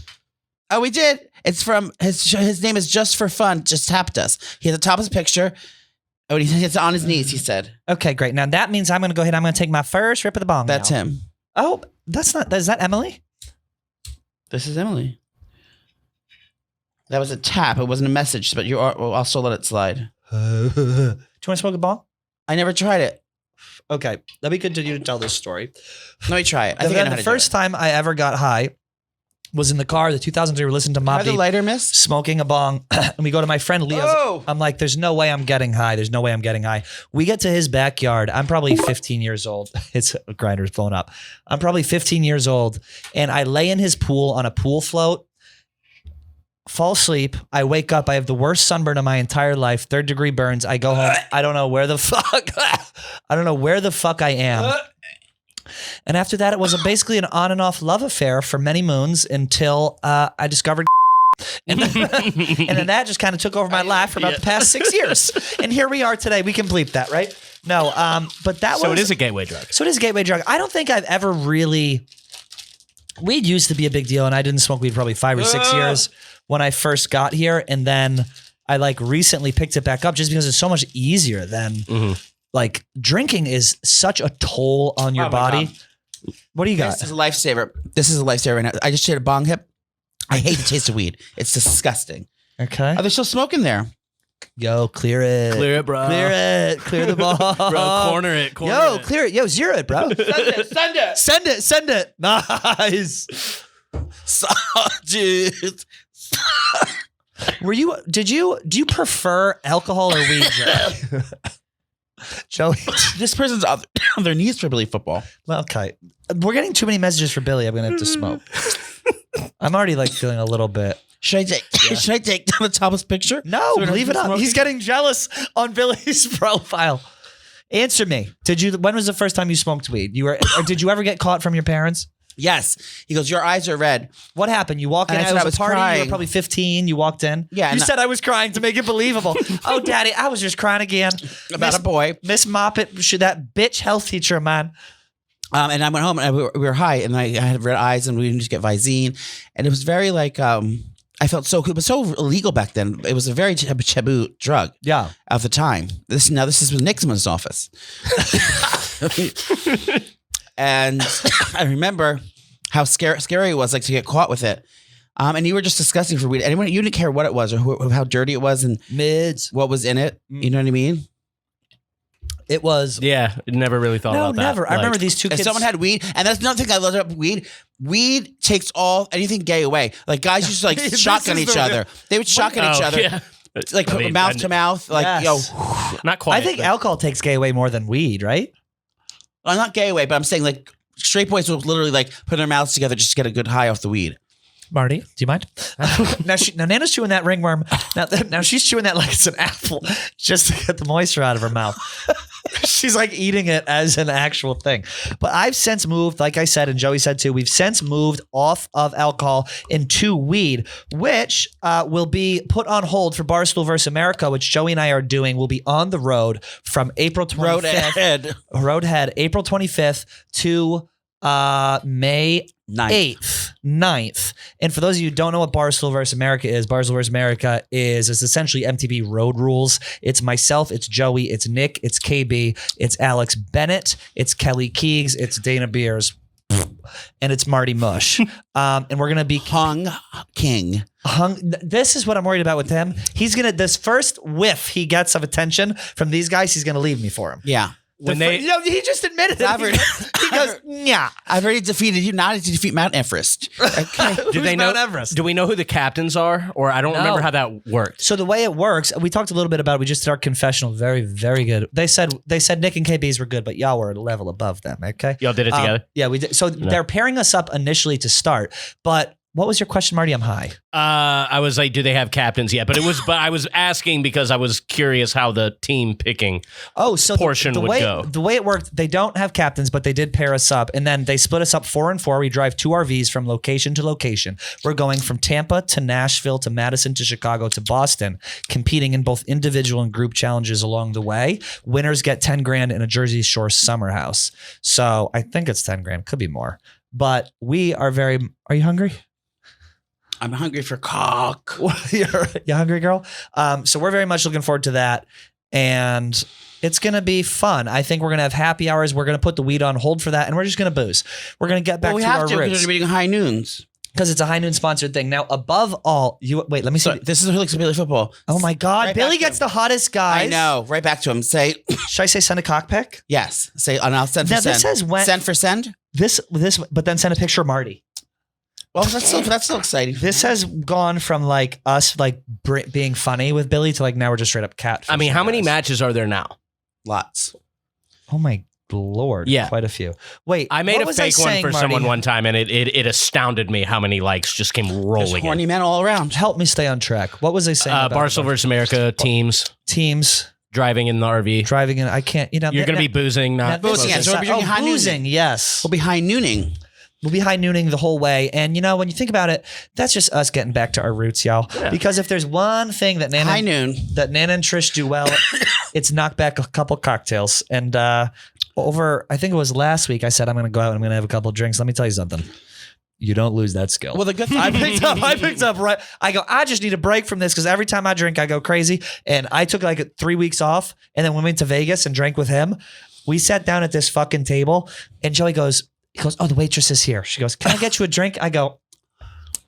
we did. It's from his name is Just for Fun. Just tapped us. He has the top of his picture. Oh, he's on his knees. He said, Okay, great. Now that means I'm going to go ahead. I'm going to take my first rip of the bong. "That's now. him." Oh, that's not. Is that Emily? This is Emily. That was a tap. It wasn't a message, but I'll still let it slide. Do you want to smoke a bong? I never tried it. Okay, let me continue to tell this story. Let me try it. I think I know how the to first do it. time I ever got high was in the car. The 2000s, we were listening to Mobb Are the Deep, lighter, miss? smoking a bong, and we go to my friend Leo's. Oh. I'm like, there's no way I'm getting high. There's no way I'm getting high. We get to his backyard. I'm probably 15 years old. His grinder's blown up. I'm probably 15 years old, and I lay in his pool on a pool float, fall asleep. I wake up. I have the worst sunburn of my entire life, 3rd-degree burns. I go home. I don't know where the fuck. I don't know where the fuck I am. And after that, it was basically an on and off love affair for many moons until I discovered and then that just kind of took over my life for about the past 6 years. And here we are today. We can bleep that, right? No, but that was... So it is a gateway drug. So it is a gateway drug. I don't think I've ever really... Weed used to be a big deal, and I didn't smoke weed probably 5 or 6 years when I first got here. And then I like recently picked it back up just because it's so much easier than... Like drinking is such a toll on your body. God. What do you got? This is a lifesaver. This is a lifesaver right now. I just did a bong hip. I hate the taste of weed. It's disgusting. Okay. Are they still smoking there? Yo, clear it. Clear it, bro. Clear it. Clear the ball. Bro, corner it. Yo, clear it. Yo, zero it, bro. Send it. Send it. Send it. Send it. Nice. Dude. Do you prefer alcohol or weed? Joey, This person's on their knees for Billy football. well, okay. We're getting too many messages for Billy. I'm gonna have to smoke. I'm already like feeling a little bit. Should I take? Should I take down the topmost picture? No, So we don't leave it keep up. smoking? He's getting jealous on Billy's profile. Answer me. When was the first time you smoked weed? Or did you ever get caught from your parents? Yes. He goes, your eyes are red. What happened? You walk in. And I It said was I was a party. You crying. were probably 15. You walked in. Yeah, You and said I was crying to make it believable. Oh, Daddy, I was just crying again. About a boy. Miss Moppet, that bitch health teacher of mine. And I went home and we were high and I had red eyes and we didn't just get Visine. And it was very like, I felt so cool. It was so illegal back then. It was a very taboo drug. Yeah. At the time. This is with Nixon's office. And I remember how scary it was like to get caught with it. And you were just disgusting for weed. Anyone, you didn't care what it was or how dirty it was and Mids. what was in it. You know what I mean? It was. Yeah, never really thought No, about that. never. I remember these two If kids. someone had weed, and that's another thing I loved about weed. Weed takes anything gay away. Like guys used to like This shotgun is each the- other. They would shotgun each other. Yeah. Like I mean, mouth to mouth. Like, Yes. Not quite. I think but- alcohol takes gay away more than weed, right? I'm not gay away, but I'm saying like straight boys will literally like put their mouths together just to get a good high off the weed. Marty, do you mind? now Nana's chewing that ringworm. Now she's chewing that like it's an apple just to get the moisture out of her mouth. She's like eating it as an actual thing. But I've since moved, like I said, and Joey said too, we've since moved off of alcohol into weed, which will be put on hold for Barstool vs. America, which Joey and I are doing. We'll be on the road from April 25th. Roadhead, April 25th to May 9th. And for those of you who don't know what Barstool vs. America is, Barstool vs. America is essentially MTV Road Rules. It's myself, it's Joey, it's Nick, it's KB, it's Alex Bennett, it's Kelly Keegs, it's Dana Beers, and it's Marty Mush. And we're going to be Hung King. This is what I'm worried about with him. This first whiff he gets of attention from these guys, he's going to leave me for him. Yeah. He just admitted it. He goes, yeah. I've already defeated you. Now to defeat Mount Everest. Okay. Do they know? Mount Everest? Do we know who the captains are? Or I don't remember how that worked. So the way it works, we talked a little bit about it. We just did our confessional. Very, very good. They said Nick and KB's were good, but y'all were a level above them. Okay. Y'all did it together? Yeah, we did. So they're pairing us up initially to start. But what was your question, Marty? I'm high. I was like, do they have captains yet? But I was asking because I was curious how the team picking portion would go. The way it worked, they don't have captains, but they did pair us up. And then they split us up 4 and 4. We drive 2 RVs from location to location. We're going from Tampa to Nashville to Madison to Chicago to Boston, competing in both individual and group challenges along the way. Winners get 10 grand in a Jersey Shore summer house. So I think it's 10 grand. Could be more. But we are are you hungry? I'm hungry for cock. You hungry, girl? So we're very much looking forward to that. And it's going to be fun. I think we're going to have happy hours. We're going to put the weed on hold for that. And we're just going to booze. We're going to get back to our because roots. we're reading High Noons. Because it's a High Noon sponsored thing. Now, above all, wait, let me see. So this is who likes Billy football. Oh my God. Right Billy back to gets him. the hottest guys. I know. Right back to him. Say, Should I say send a cock pic? yes. Say, and I'll send for Now, send. this says when. Send for send? This, but then send a picture of Marty. Well, that's still exciting. This has gone from like us like being funny with Billy to like now we're just straight up cat. I mean, how many matches are there now? Lots. Oh my Lord. Yeah. Quite a few. Wait, I made what a was fake one saying, for Marty? someone one time, and it astounded me how many likes just came There's rolling horny in. men all around. Help me stay on track. What was I saying? About Barstool versus America teams teams driving in the RV. driving in. I can't. You know, You're going to be boozing, not Boozing, yeah, so we'll be drinking high boozing. Yes, We'll be high nooning. we'll be high nooning the whole way. And you know, when you think about it, that's just us getting back to our roots, y'all. Yeah. Because if there's one thing that High noon. Nana and Trish do well, it's knock back a couple cocktails. And I think it was last week, I said I'm going to go out and I'm going to have a couple of drinks. Let me tell you something. You don't lose that skill. Well, the good thing I picked up right. I go, I just need a break from this because every time I drink, I go crazy. And I took like 3 weeks off and then we went to Vegas and drank with him. We sat down at this fucking table and Joey goes, oh, the waitress is here. She goes, can I get you a drink? I go,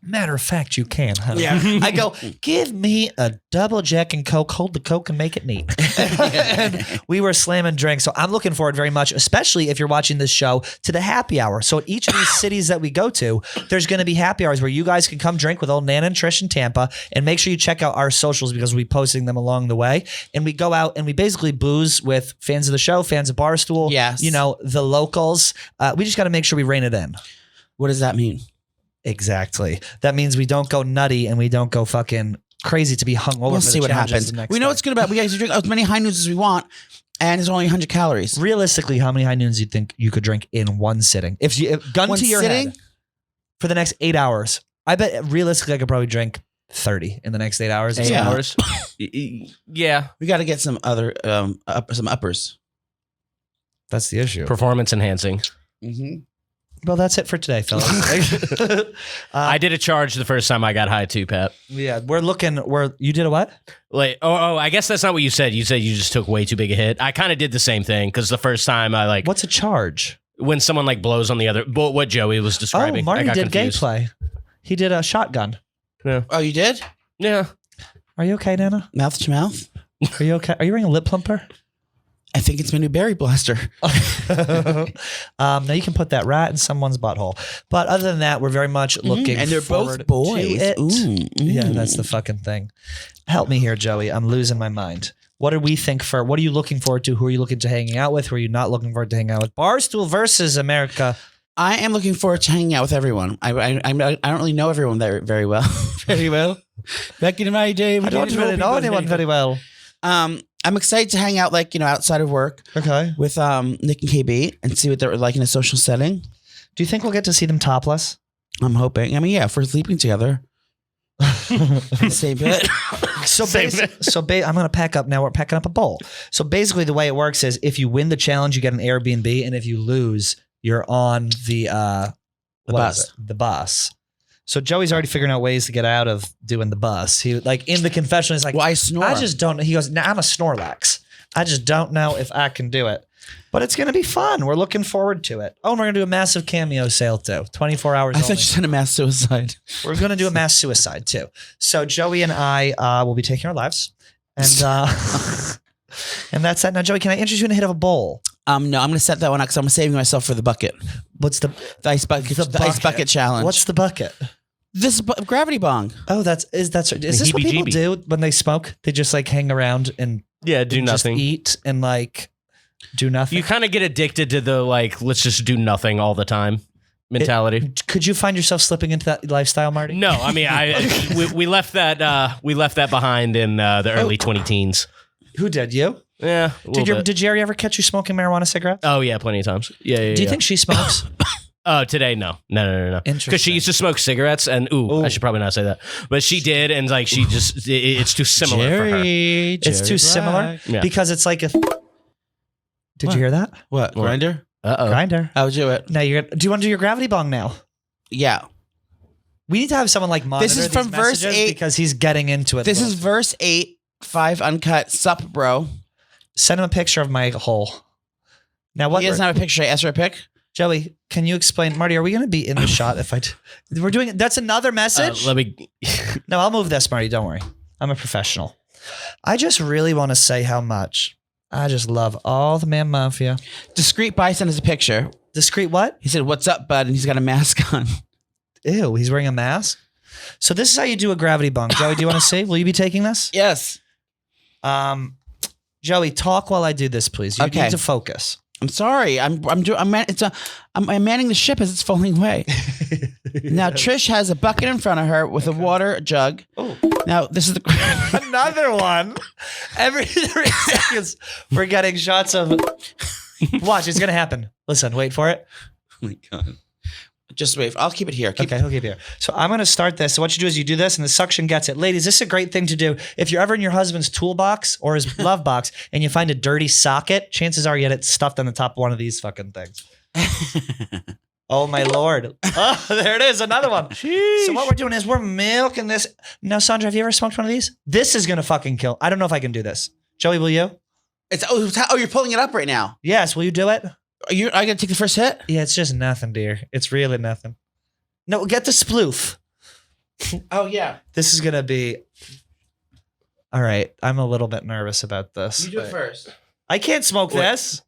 matter of fact, you can. Honey. Yeah. I go, give me a double Jack and Coke, hold the Coke and make it neat. And we were slamming drinks. So I'm looking forward very much, especially if you're watching this show, to the happy hour. So at each of these cities that we go to, there's going to be happy hours where you guys can come drink with old Nana and Trish in Tampa. And make sure you check out our socials because we'll be posting them along the way. And we go out and we basically booze with fans of the show, fans of Barstool, Yes. you know, the locals. We just got to make sure we rein it in. What does that mean? Exactly. That means we don't go nutty and we don't go fucking crazy to be hungover. We'll see what happens. We know what's good about. We guys drink as many high noons as we want, and it's only 100 calories. Realistically, how many high noons do you think you could drink in one sitting? If gun One to your sitting? head for the next 8 hours, I bet realistically I could probably drink 30 in the next 8 hours. 8 Yeah. hours. Yeah. We got to get some other some uppers. That's the issue. Performance enhancing. Mm-hmm. Well, that's it for today, fellas. I did a charge the first time I got high too, Pat. Yeah, you did a what? Like, I guess that's not what you said. You said you just took way too big a hit. I kind of did the same thing because the first time I like What's a charge? when someone like blows on the other. What Joey was describing. Oh, Marty I got did confused. gameplay. He did a shotgun. Oh, you did? Yeah. Are you okay, Nana? Mouth to mouth? Are you okay? Are you wearing a lip plumper? I think it's my new berry blaster. Now you can put that right in someone's butthole. But other than that, we're very much looking And they're forward both boys. to it. Yeah, Mm. that's the fucking thing. Help me here, Joey. I'm losing my mind. What do we think for? What are you looking forward to? Who are you looking to hanging out with? Who are you not looking forward to hanging out with? Barstool versus America. I am looking forward to hanging out with everyone. I don't really know everyone very well. Very well. Back in my day, we I don't didn't really know people anyone very well. I'm excited to hang out, like, outside of work Okay. with Nick and KB and see what they're like in a social setting. Do you think we'll get to see them topless? I'm hoping. I mean, yeah, if we're sleeping together. Same bit. I'm going to pack up now. We're packing up a bowl. So basically the way it works is if you win the challenge, you get an Airbnb. And if you lose, you're on the bus. The bus. So Joey's already figuring out ways to get out of doing the bus. He like in the confession, he's like, Well, I snore. I just don't know. He goes, nah, I'm a Snorlax. I just don't know if I can do it. But it's going to be fun. We're looking forward to it. Oh, and we're going to do a massive cameo sale too. 24 hours I only. thought you said a mass suicide. We're going to do a mass suicide too. So Joey and I will be taking our lives. And and that's that. Now, Joey, can I interest you in a hit of a bowl? No, I'm going to set that one up because I'm saving myself for the bucket. What's the Ice bucket challenge. What's the bucket? This gravity bong? Oh, is this what people do when they smoke? They just like hang around and Yeah, do just nothing. eat and like do nothing. You kind of get addicted to the like, let's just do nothing all the time mentality. Could you find yourself slipping into that lifestyle, Marty? No, I mean, we left that behind in the early 20-teens. Who did you? Yeah. Did Jerry ever catch you smoking marijuana cigarettes? Oh yeah, plenty of times. Yeah. Do you think she smokes? Oh, today no. Interesting. Because she used to smoke cigarettes, and I should probably not say that, but she did, and like she just it's too similar for her. It's too similar Yeah. because it's like a. Did you hear that? What? Grinder? Grinder. I'll do it. Now do you want to do your gravity bong now? Yeah. We need to have someone like monitor This is from these verse messages 8. because he's getting into it. This is verse 8, 5 uncut. Sup, bro. Send him a picture of my hole. Now what? He doesn't have a picture. I asked for a pic. Joey, can you explain? Marty, are we going to be in the shot if we're doing? That's another message. Let me. No, I'll move this, Marty. Don't worry. I'm a professional. I just really want to say how much I just love all the Man Mafia. Discreet Bison is a picture. Discreet what? He said, "What's up, bud?" And he's got a mask on. Ew, he's wearing a mask. So this is how you do a gravity bong. Joey, do you want to see? Will you be taking this? Yes. Joey, talk while I do this, please. You need to focus. I'm sorry. I'm manning the ship as it's falling away. Now Trish has a bucket in front of her with a water jug. Oh. Now this is another one. Every 3 seconds, we're getting shots of. Watch, it's gonna happen. Listen, wait for it. Oh my God. Just wait. I'll keep it here. Okay, he'll keep it here. So I'm going to start this. So what you do is you do this and the suction gets it. Ladies, this is a great thing to do. If you're ever in your husband's toolbox or his glove box and you find a dirty socket, chances are you get it stuffed on the top of one of these fucking things. Oh, my Lord. Oh, there it is. Another one. Sheesh. So what we're doing is we're milking this. Now, Sandra, have you ever smoked one of these? This is going to fucking kill. I don't know if I can do this. Joey, will you? You're pulling it up right now. Yes. Will you do it? I got to take the first hit? Yeah, it's just nothing, dear. It's really nothing. No, get the sploof. Oh, yeah. This is going to be... All right. I'm a little bit nervous about this. You do it first. I can't smoke this.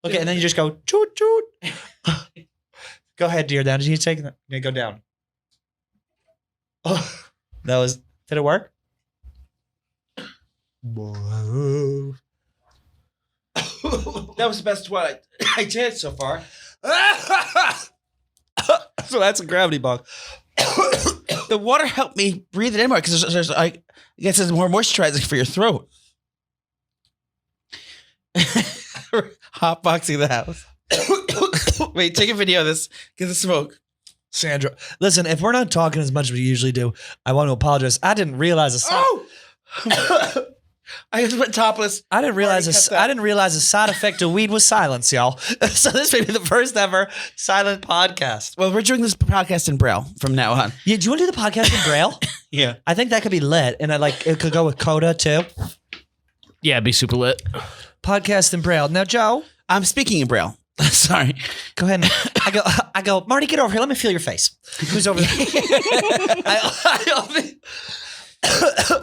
Okay, and then you just go, choot, choot. Go ahead, dear. Down. Did you take that? Okay, go down. Oh, that was... Did it work? That was the best one I did so far. So that's a gravity bong. The water helped me breathe it in more because I guess there's more moisturizing for your throat. Hotboxing the house. Wait, take a video of this. Get the smoke. Sandra, listen, if we're not talking as much as we usually do, I want to apologize. I didn't realize I just went topless. I didn't realize a side effect of weed was silence, y'all. So this may be the first ever silent podcast. Well, we're doing this podcast in Braille from now on. Yeah, do you want to do the podcast in Braille? Yeah. I think that could be lit, and it could go with Coda too. Yeah, it'd be super lit. Podcast in Braille. Now, Joe. I'm speaking in Braille. Sorry. Go ahead. I go, Marty, get over here. Let me feel your face. Who's over there?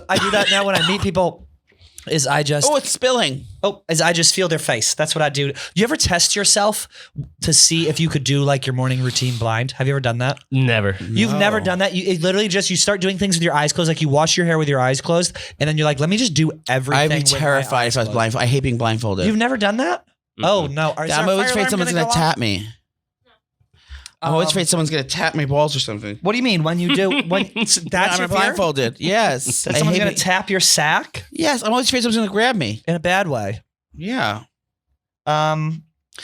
I do that now when I meet people. Is I just it's spilling. Is I just feel their face. That's what I do. Do you ever test yourself to see if you could do like your morning routine blind? Have you ever done that? Never. You've never done that? It literally just you start doing things with your eyes closed, like you wash your hair with your eyes closed, and then you're like, let me just do everything. I'd be terrified if I was blindfolded. I hate being blindfolded. You've never done that? Mm-hmm. Oh no! I'm always afraid someone's going to tap me. I'm always afraid someone's going to tap my balls or something. What do you mean when you do? That's I'm blindfolded. Yes. Someone's going to tap your sack? Yes. I'm always afraid someone's going to grab me. In a bad way. Yeah.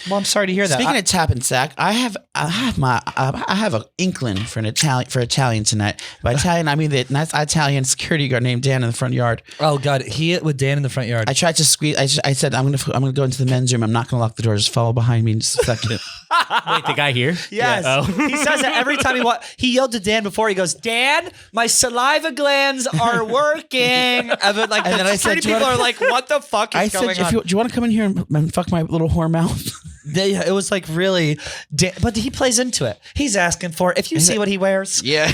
Well, I'm sorry to hear that. Speaking of tap and sack, I have an inkling for Italian tonight. By Italian, I mean the nice Italian security guard named Dan in the front yard. Oh God, with Dan in the front yard. I tried to squeeze. I said I'm gonna go into the men's room. I'm not gonna lock the door. Just follow behind me in just a second. Wait, the guy here? Yes. Oh. He says that every time he yelled to Dan before. He goes, Dan, my saliva glands are working. And then I said, people are like, what the fuck is going on? Do you want to come in here and fuck my little whore mouth? It was like really, but he plays into it. He's asking for it. If you see what he wears, yeah.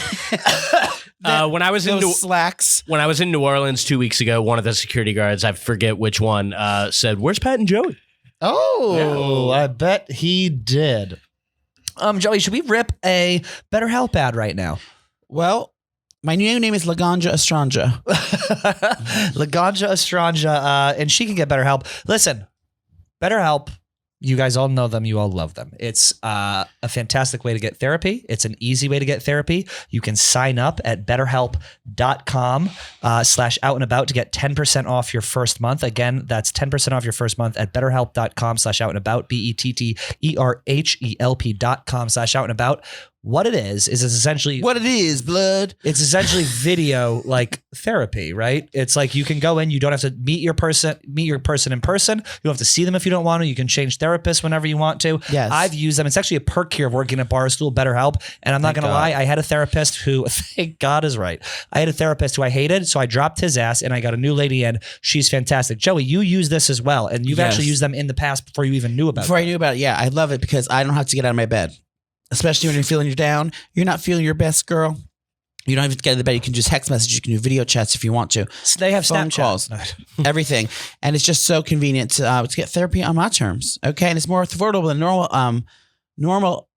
When I was in slacks. When I was in New Orleans 2 weeks ago, one of the security guards, I forget which one, said, "Where's Pat and Joey?" Oh, yeah. I bet he did. Joey, should we rip a BetterHelp ad right now? Well, my new name is Laganja Estranja. Laganja Estranja, and she can get BetterHelp. Listen, BetterHelp. You guys all know them. You all love them. It's a fantastic way to get therapy. It's an easy way to get therapy. You can sign up at betterhelp.com/out-and-about to get 10% off your first month. Again, that's 10% off your first month at betterhelp.com/out-and-about, betterhelp.com/out-and-about. What it is essentially what it is, blood. It's essentially video like therapy, right? It's like you can go in, you don't have to meet your person in person. You don't have to see them if you don't want to. You can change therapists whenever you want to. Yes. I've used them. It's actually a perk here of working at Barstool, BetterHelp. And I'm not going to lie, I had a therapist who, thank God is right. I had a therapist who I hated, so I dropped his ass and I got a new lady in. She's fantastic. Joey, you use this as well. And you've actually used them in the past before you even knew about it. Before I knew about it, yeah. I love it because I don't have to get out of my bed. Especially when you're feeling you're down, you're not feeling your best, girl. You don't even get out of the bed. You can just text message. You can do video chats if you want to. They have phone Snapchat calls, everything, and it's just so convenient to get therapy on my terms. Okay, and it's more affordable than normal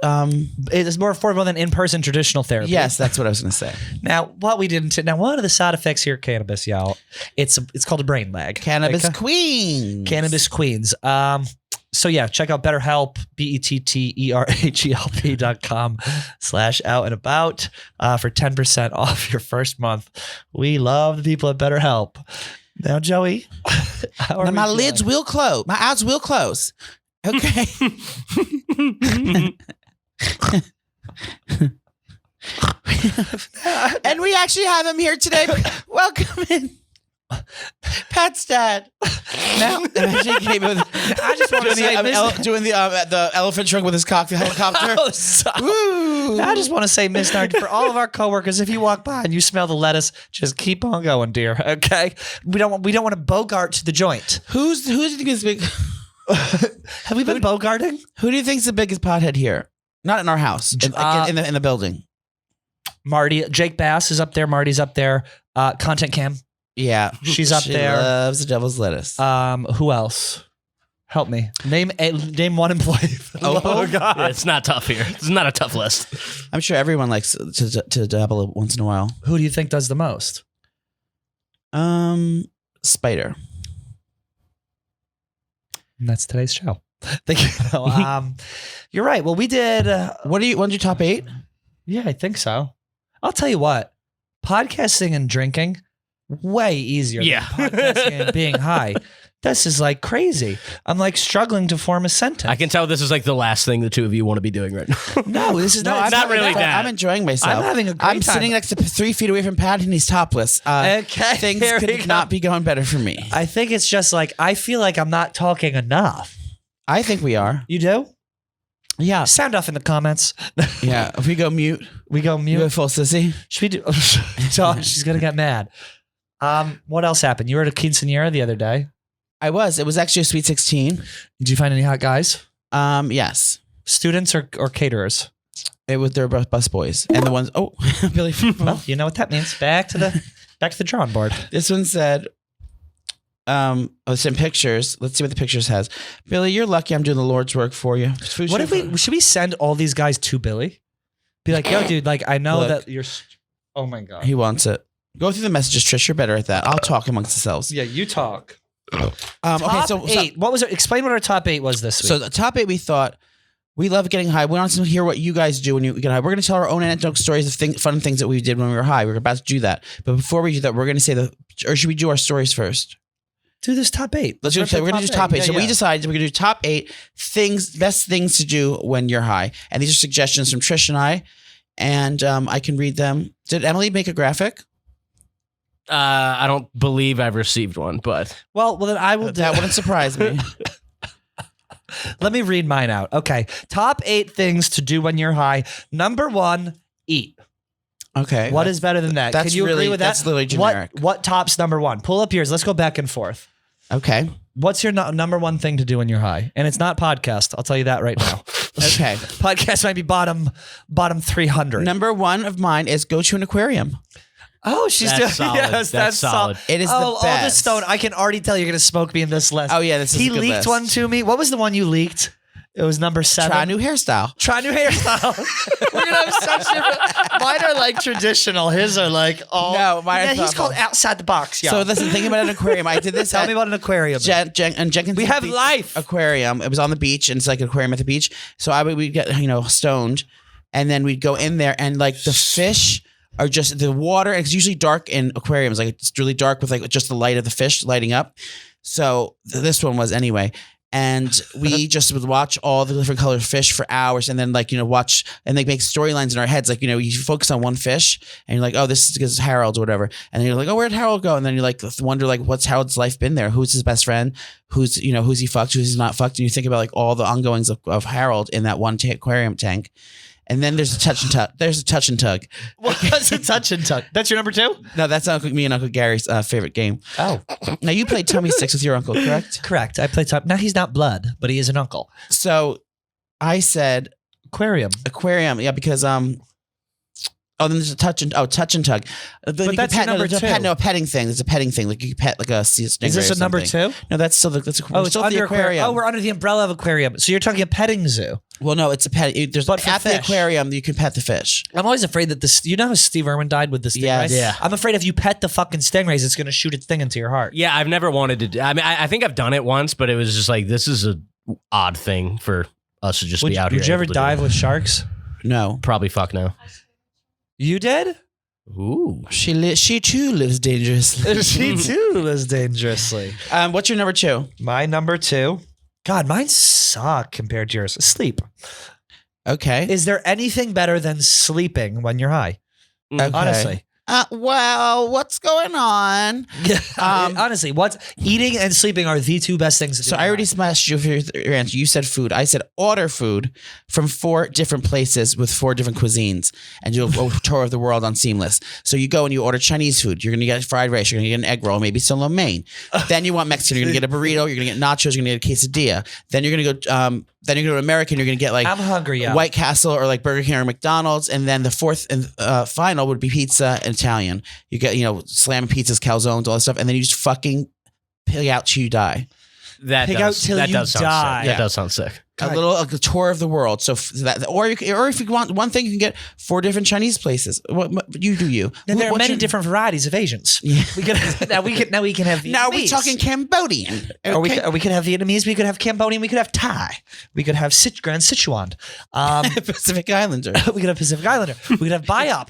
It's more affordable than in-person traditional therapy. Yes, that's what I was going to say. Now, what we didn't. Now, one of the side effects here, cannabis, y'all. It's called a brain lag. Cannabis Okay? Queens. Cannabis Queens. So yeah, check out BetterHelp, BetterHelp.com/out and about for 10% off your first month. We love the people at BetterHelp. Now, Joey, how are Now, we my feeling? lids will close. My eyes will close. Okay. And we actually have him here today. Welcome in. Pat's dad. Now, I just want to say, doing the elephant trunk with his cocktail helicopter. Oh, stop. Woo. I just want to say, Miss Nard, for all of our coworkers, if you walk by and you smell the lettuce, just keep on going, dear. Okay, we don't want to bogart the joint. Who do you think is big? Have we been bogarting? Who do you think is the biggest pothead here? Not in our house. In the building. Marty, Jake Bass is up there. Marty's up there. Content Cam, Yeah, she's up she there. Loves the devil's lettuce. Who else? Help me. Name one employee. Oh, God. Yeah, it's not tough here. It's not a tough list. I'm sure everyone likes to dabble once in a while. Who do you think does the most? Spider. And that's today's show. Thank you. You're right. Well, we did. What's your top 8? Yeah, I think so. I'll tell you what. Podcasting and drinking, way easier Yeah. than podcasting and being high. This is like crazy. I'm like struggling to form a sentence. I can tell this is like the last thing the two of you want to be doing right now. No, this is not. it's not really that. I'm enjoying myself. I'm having a great I'm time. sitting next to 3 feet away from Pat and he's topless. Okay, Things here we could go. not be going better for me. I think it's just like, I feel like I'm not talking enough. I think we are. You do? Yeah. Sound off in the comments. Yeah. If we go mute, We go you mute. go full sissy. Should we do? She's gonna get mad. What else happened? You were at a quinceanera the other day. I was. It was actually a sweet 16. Did you find any hot guys? Yes. Students or caterers? It was their bus boys and the ones. Oh, Billy. Well, you know what that means. Back to the drawing board. This one said, sent pictures. Let's see what the pictures has. Billy, you're lucky I'm doing the Lord's work for you. What if should we send all these guys to Billy? Be like, yo, dude, like I know Look. that you're. Oh my god. He wants it. Go through the messages, Trish. You're better at that. I'll talk amongst ourselves. Yeah, you talk. Okay, Top so 8. What was it? Explain what our top 8 was this week. So the top 8, we thought we love getting high. We want to hear what you guys do when you get high. We're going to tell our own anecdotal stories of fun things that we did when we were high. We're about to do that. But before we do that, we're going to say or should we do our stories first? do this top 8. We're going to do top 8. So we decided we're going to do top 8 best things to do when you're high. And these are suggestions from Trish and I. And I can read them. Did Emily make a graphic? I don't believe I've received one, but Well, then I will. That wouldn't surprise me. Let me read mine out. Okay. Top 8 things to do when you're high. Number 1, eat. Okay. What is better than that? That's Can you really- agree with that? that's literally generic. What tops number 1? Pull up yours. Let's go back and forth. Okay. What's your number 1 thing to do when you're high? And it's not podcast. I'll tell you that right now. Okay. Podcast might be bottom 300. Number 1 of mine is go to an aquarium. Oh, she's That's doing solid. Yes, That's solid. It is oh, the best. All the stone. I can already tell you're going to smoke me in this list. Oh, yeah, this is He a good leaked list. one to me. What was the one you leaked? It was number 7. Try a new hairstyle. Try new hairstyle. We're gonna have such different. Mine are like traditional. His are like all. No, mine are Yeah, he's thoughtful. called outside the box. Yeah. So listen, thinking about an aquarium, I did this Tell at me about an aquarium. Jenkins. We have Beach life. Aquarium. It was on the beach, and it's like an aquarium at the beach. So we'd get stoned, and then we'd go in there, and like the fish are just the water. It's usually dark in aquariums, like it's really dark with like just the light of the fish lighting up. So this one was anyway. And we just would watch all the different colored fish for hours, and then watch, and they make storylines in our heads. Like, you focus on one fish, and you're like, oh, this is Harold or whatever. And then you're like, oh, where'd Harold go? And then you like wonder like, what's Harold's life been there? Who's his best friend? Who's he fucked? Who's he not fucked? And you think about like all the ongoings of Harold in that one aquarium tank. And then there's a touch and tug. There's a touch and tug. What's a touch and tug? That's your number 2? No, that's me and Uncle Gary's favorite game. Oh, Now you played Tummy Sticks with your uncle, correct? correct. I play top. Now he's not blood, but he is an uncle. So I said Aquarium. aquarium, yeah, because Oh, then there's a touch and tug. Then you that's can pet, number there's a two. pet, no, a petting thing. There's a petting thing. Like you can pet like a sea stingray. Is this or a number something. 2? No, that's still the. It's still under the aquarium. Oh, we're under the umbrella of aquarium. So you're talking a petting zoo. Well, no, it's a pet. There's But for at the fish. aquarium you can pet the fish. I'm always afraid that this. You know how Steve Irwin died with the stingray? Yes. Yeah. I'm afraid if you pet the fucking stingrays, it's going to shoot its thing into your heart. Yeah, I've never wanted to do. I mean, I think I've done it once, but it was just like this is a odd thing for us to just be out here. Would you ever able to do. dive with sharks? No, Probably fuck no. You did? Ooh. she too lives dangerously. She too lives dangerously. What's your number 2? My number 2. God, mine suck compared to yours. Sleep. Okay. Is there anything better than sleeping when you're high? Okay. Honestly. Well, what's going on? Honestly, what's eating and sleeping are the 2 best things to do. So I already smashed you for your answer. You said food. I said order food from 4 different places with 4 different cuisines and do a tour of the world on Seamless. So you go and you order Chinese food. You're going to get fried rice. You're going to get an egg roll, maybe some lo mein. Then you want Mexican. You're going to get a burrito. You're going to get nachos. You're going to get a quesadilla. Then you're going to go. Then you're going to American. You're going to get like I'm hungry, yeah. White Castle or like Burger King or McDonald's. And then the 4th and final would be pizza and Italian. You get, slamming pizzas, calzones, all that stuff. And then you just fucking pig out till you die. That Pig does, out till that you does sound die. sick. Yeah. That does sound sick. A tour of the world. So or if you want one thing, you can get 4 different Chinese places. What you do you? And there are What's many your- different varieties of Asians. Yeah. We could now we can have Vietnamese. Now we're talking Cambodian. Or we Okay? could have Vietnamese. We could have Cambodian. We could have Thai. We could have Grand Sichuan. Pacific Islander. We could have Pacific Islander. We could have Biop.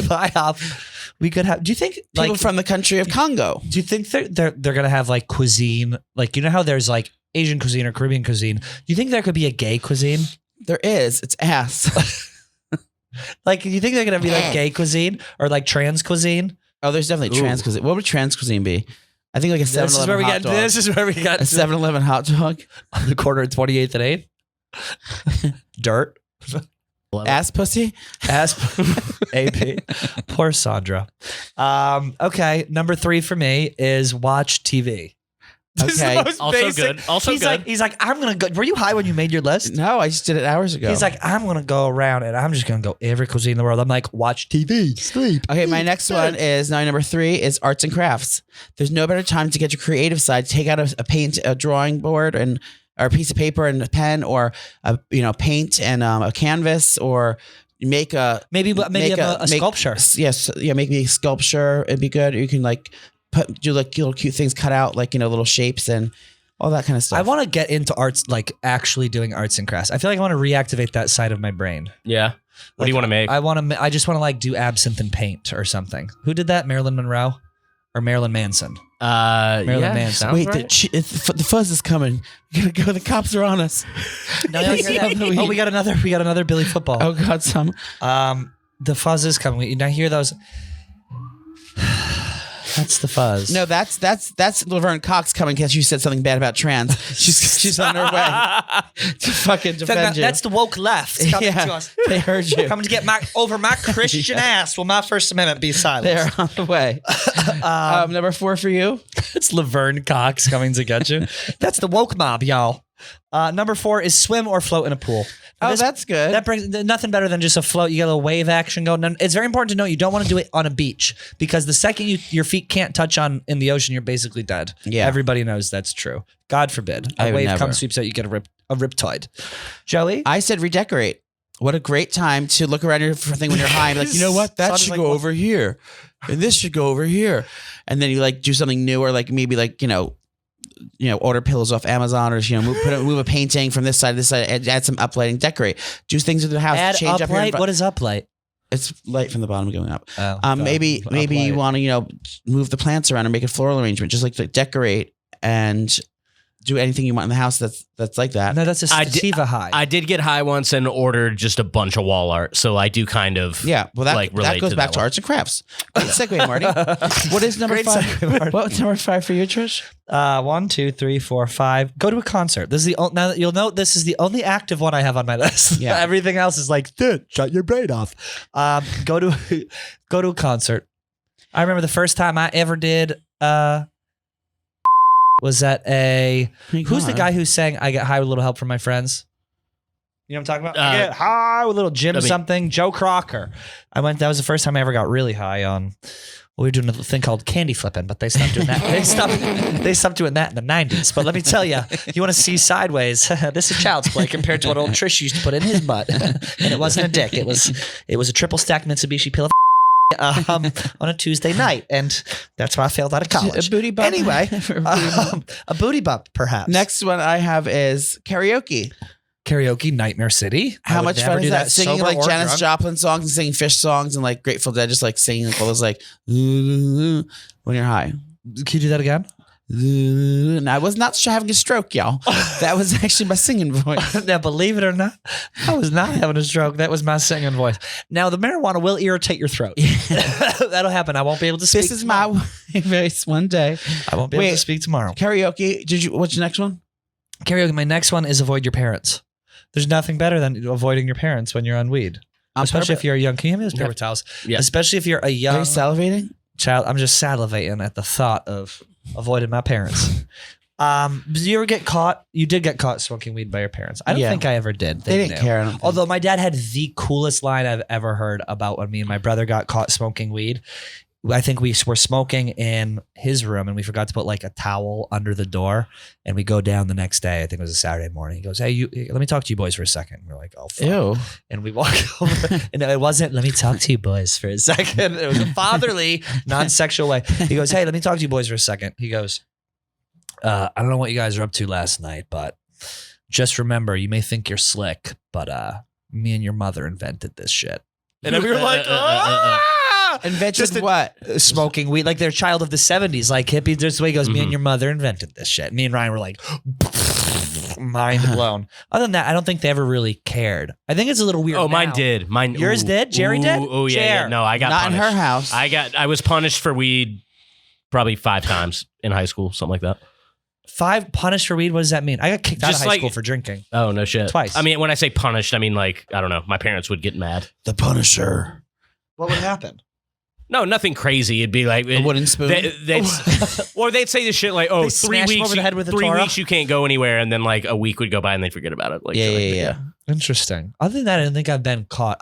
Biop. We could have. Do you think People from the country of Congo. Do you think they're gonna have like cuisine? Like how there's like Asian cuisine or Caribbean cuisine. Do you think there could be a gay cuisine? There is. It's ass. Like, do you think they're gonna be like gay cuisine or like trans cuisine? Oh, there's definitely trans cuisine. What would trans cuisine be? I think like a 7-Eleven This is where we hot get. dog. This is where we got A 7-Eleven hot dog. on the corner of 28th and 8th. Dirt. Ass pussy. Ass AP. Poor Sandra. Okay, number 3 for me is watch TV. This is the Okay. most Also basic. good. Also he's good. Like, he's like, I'm gonna go. Were you high when you made your list? No, I just did it hours ago. He's like, I'm gonna go around and I'm just gonna go every cuisine in the world. I'm like, watch TV, sleep. Okay, my next one is now number 3 is arts and crafts. There's no better time to get your creative side. Take out a drawing board or a piece of paper and a pen or paint and a canvas or make a Maybe a sculpture. Yes, yeah, make me a sculpture. It'd be good. You can do little cute things, cut out little shapes and all that kind of stuff. I want to get into arts, like actually doing arts and crafts. I feel like I want to reactivate that side of my brain. Yeah. What do you want to make? I just want to like do absinthe and paint or something. Who did that? Marilyn Monroe or Marilyn Manson? Marilyn Manson. Wait, the fuzz is coming. We gotta go. The cops are on us. No, you hear that? Oh, we got another Billy football. Oh God, some. The fuzz is coming. You now hear those? That's the fuzz. No, that's Laverne Cox coming because you said something bad about trans. She's on her way to fucking defend you. That's the woke left coming to us. They heard you. Coming to get my Christian ass. Will my First Amendment be silenced? They're on the way. Number 4 for you. It's Laverne Cox coming to get you. That's the woke mob, y'all. Number 4 is swim or float in a pool. Oh, that's good. That brings nothing better than just a float. You get a little wave action going. And it's very important to know you don't want to do it on a beach because the second your feet can't touch on in the ocean, you're basically dead. Yeah. Everybody knows that's true. God forbid. I A would wave never. comes, sweeps out, you get a riptide. Joey? I said redecorate. What a great time to look around your thing when you're high and be like, you know what? That Sounds should like go what- over here. And this should go over here. And then you do something new or maybe order pillows off Amazon or move a painting from this side to this side, add some uplighting, decorate, do things with the house, Add change up your uplight? What is uplight? It's light from the bottom going up. Oh, God. Maybe Uplight. you want to move the plants around or make a floral arrangement, just like to decorate and do anything you want in the house that's like that. No, that's a sativa high. I did get high once and ordered just a bunch of wall art, so I do kind of Yeah, well that relate goes to back that to one. arts and crafts. Great segue, Marty. What is number Great 5? segue, Marty. What's number 5 for you, Trish? 1, 2, 3, 4, 5. Go to a concert. This is now that you'll note this is the only active one I have on my list. Yeah. Everything else is like, dude, shut your brain off. Go to a concert. I remember the first time I ever did was at who's the guy who sang I Get High with a Little Help from My Friends? You know what I'm talking about? I get high with a little Jim something. Joe Crocker. That was the first time I ever got really high on. We were doing a thing called candy flipping, but they stopped doing that. They stopped doing that in the 90s. But let me tell you, you want to see sideways? This is child's play compared to what old Trish used to put in his butt. And it wasn't a dick. It was a triple stack Mitsubishi pill of on a Tuesday night, and that's why I failed out of college. A booty bump. Anyway, a booty bump, perhaps. Next one I have is karaoke. Karaoke, Nightmare City. How much fun is that? Singing like Janis drunk. Joplin songs and singing Fish songs and like Grateful Dead, just like singing all those like when you're high. Can you do that again? And I was not having a stroke, y'all. That was actually my singing voice. Now, believe it or not, I was not having a stroke. That was my singing voice. Now, the marijuana will irritate your throat. That'll happen. I won't be able to speak. This is my voice one day. I won't be able to speak tomorrow. Karaoke. What's your next one? Karaoke. My next one is avoid your parents. There's nothing better than avoiding your parents when you're on weed. Especially if you're a young. Can you hand me those paper towels? Yeah. Especially if you're a young. Are you salivating? Child, I'm just salivating at the thought of avoiding my parents. Did you ever get caught? You did get caught smoking weed by your parents. I don't think I ever did. They didn't care. Although my dad had the coolest line I've ever heard about when me and my brother got caught smoking weed. I think we were smoking in his room and we forgot to put like a towel under the door, and we go down the next day. I think it was a Saturday morning. He goes, "Hey, let me talk to you boys for a second." And we're like, "Oh, fuck." Ew. And we walk over, and it wasn't, "Let me talk to you boys for a second." It was a fatherly, non-sexual way. He goes, "Hey, let me talk to you boys for a second." He goes, "I don't know what you guys were up to last night, but just remember, you may think you're slick, but me and your mother invented this shit." And we were like, invented what? Smoking weed. Like they're a child of the 70s, like hippies. There's the way he goes, "Me and your mother invented this shit." Me and Ryan were like, mind blown. Other than that, I don't think they ever really cared. I think it's a little weird. Oh, now. mine did. Yours did? Jerry did? Oh, yeah. No, I got not punished. in her house. I was punished for weed probably 5 times in high school, something like that. 5 punished for weed? What does that mean? I got kicked out of high school for drinking. Oh, no shit. Twice. I mean, when I say punished, I mean like, I don't know. My parents would get mad. The Punisher. What would happen? No, nothing crazy. It'd be like a wooden spoon. Or they'd say this shit like, "Oh, 3 weeks, over the head with 3 weeks you can't go anywhere," and then like a week would go by and they'd forget about it. Like, yeah. Interesting. Other than that, I don't think I've been caught.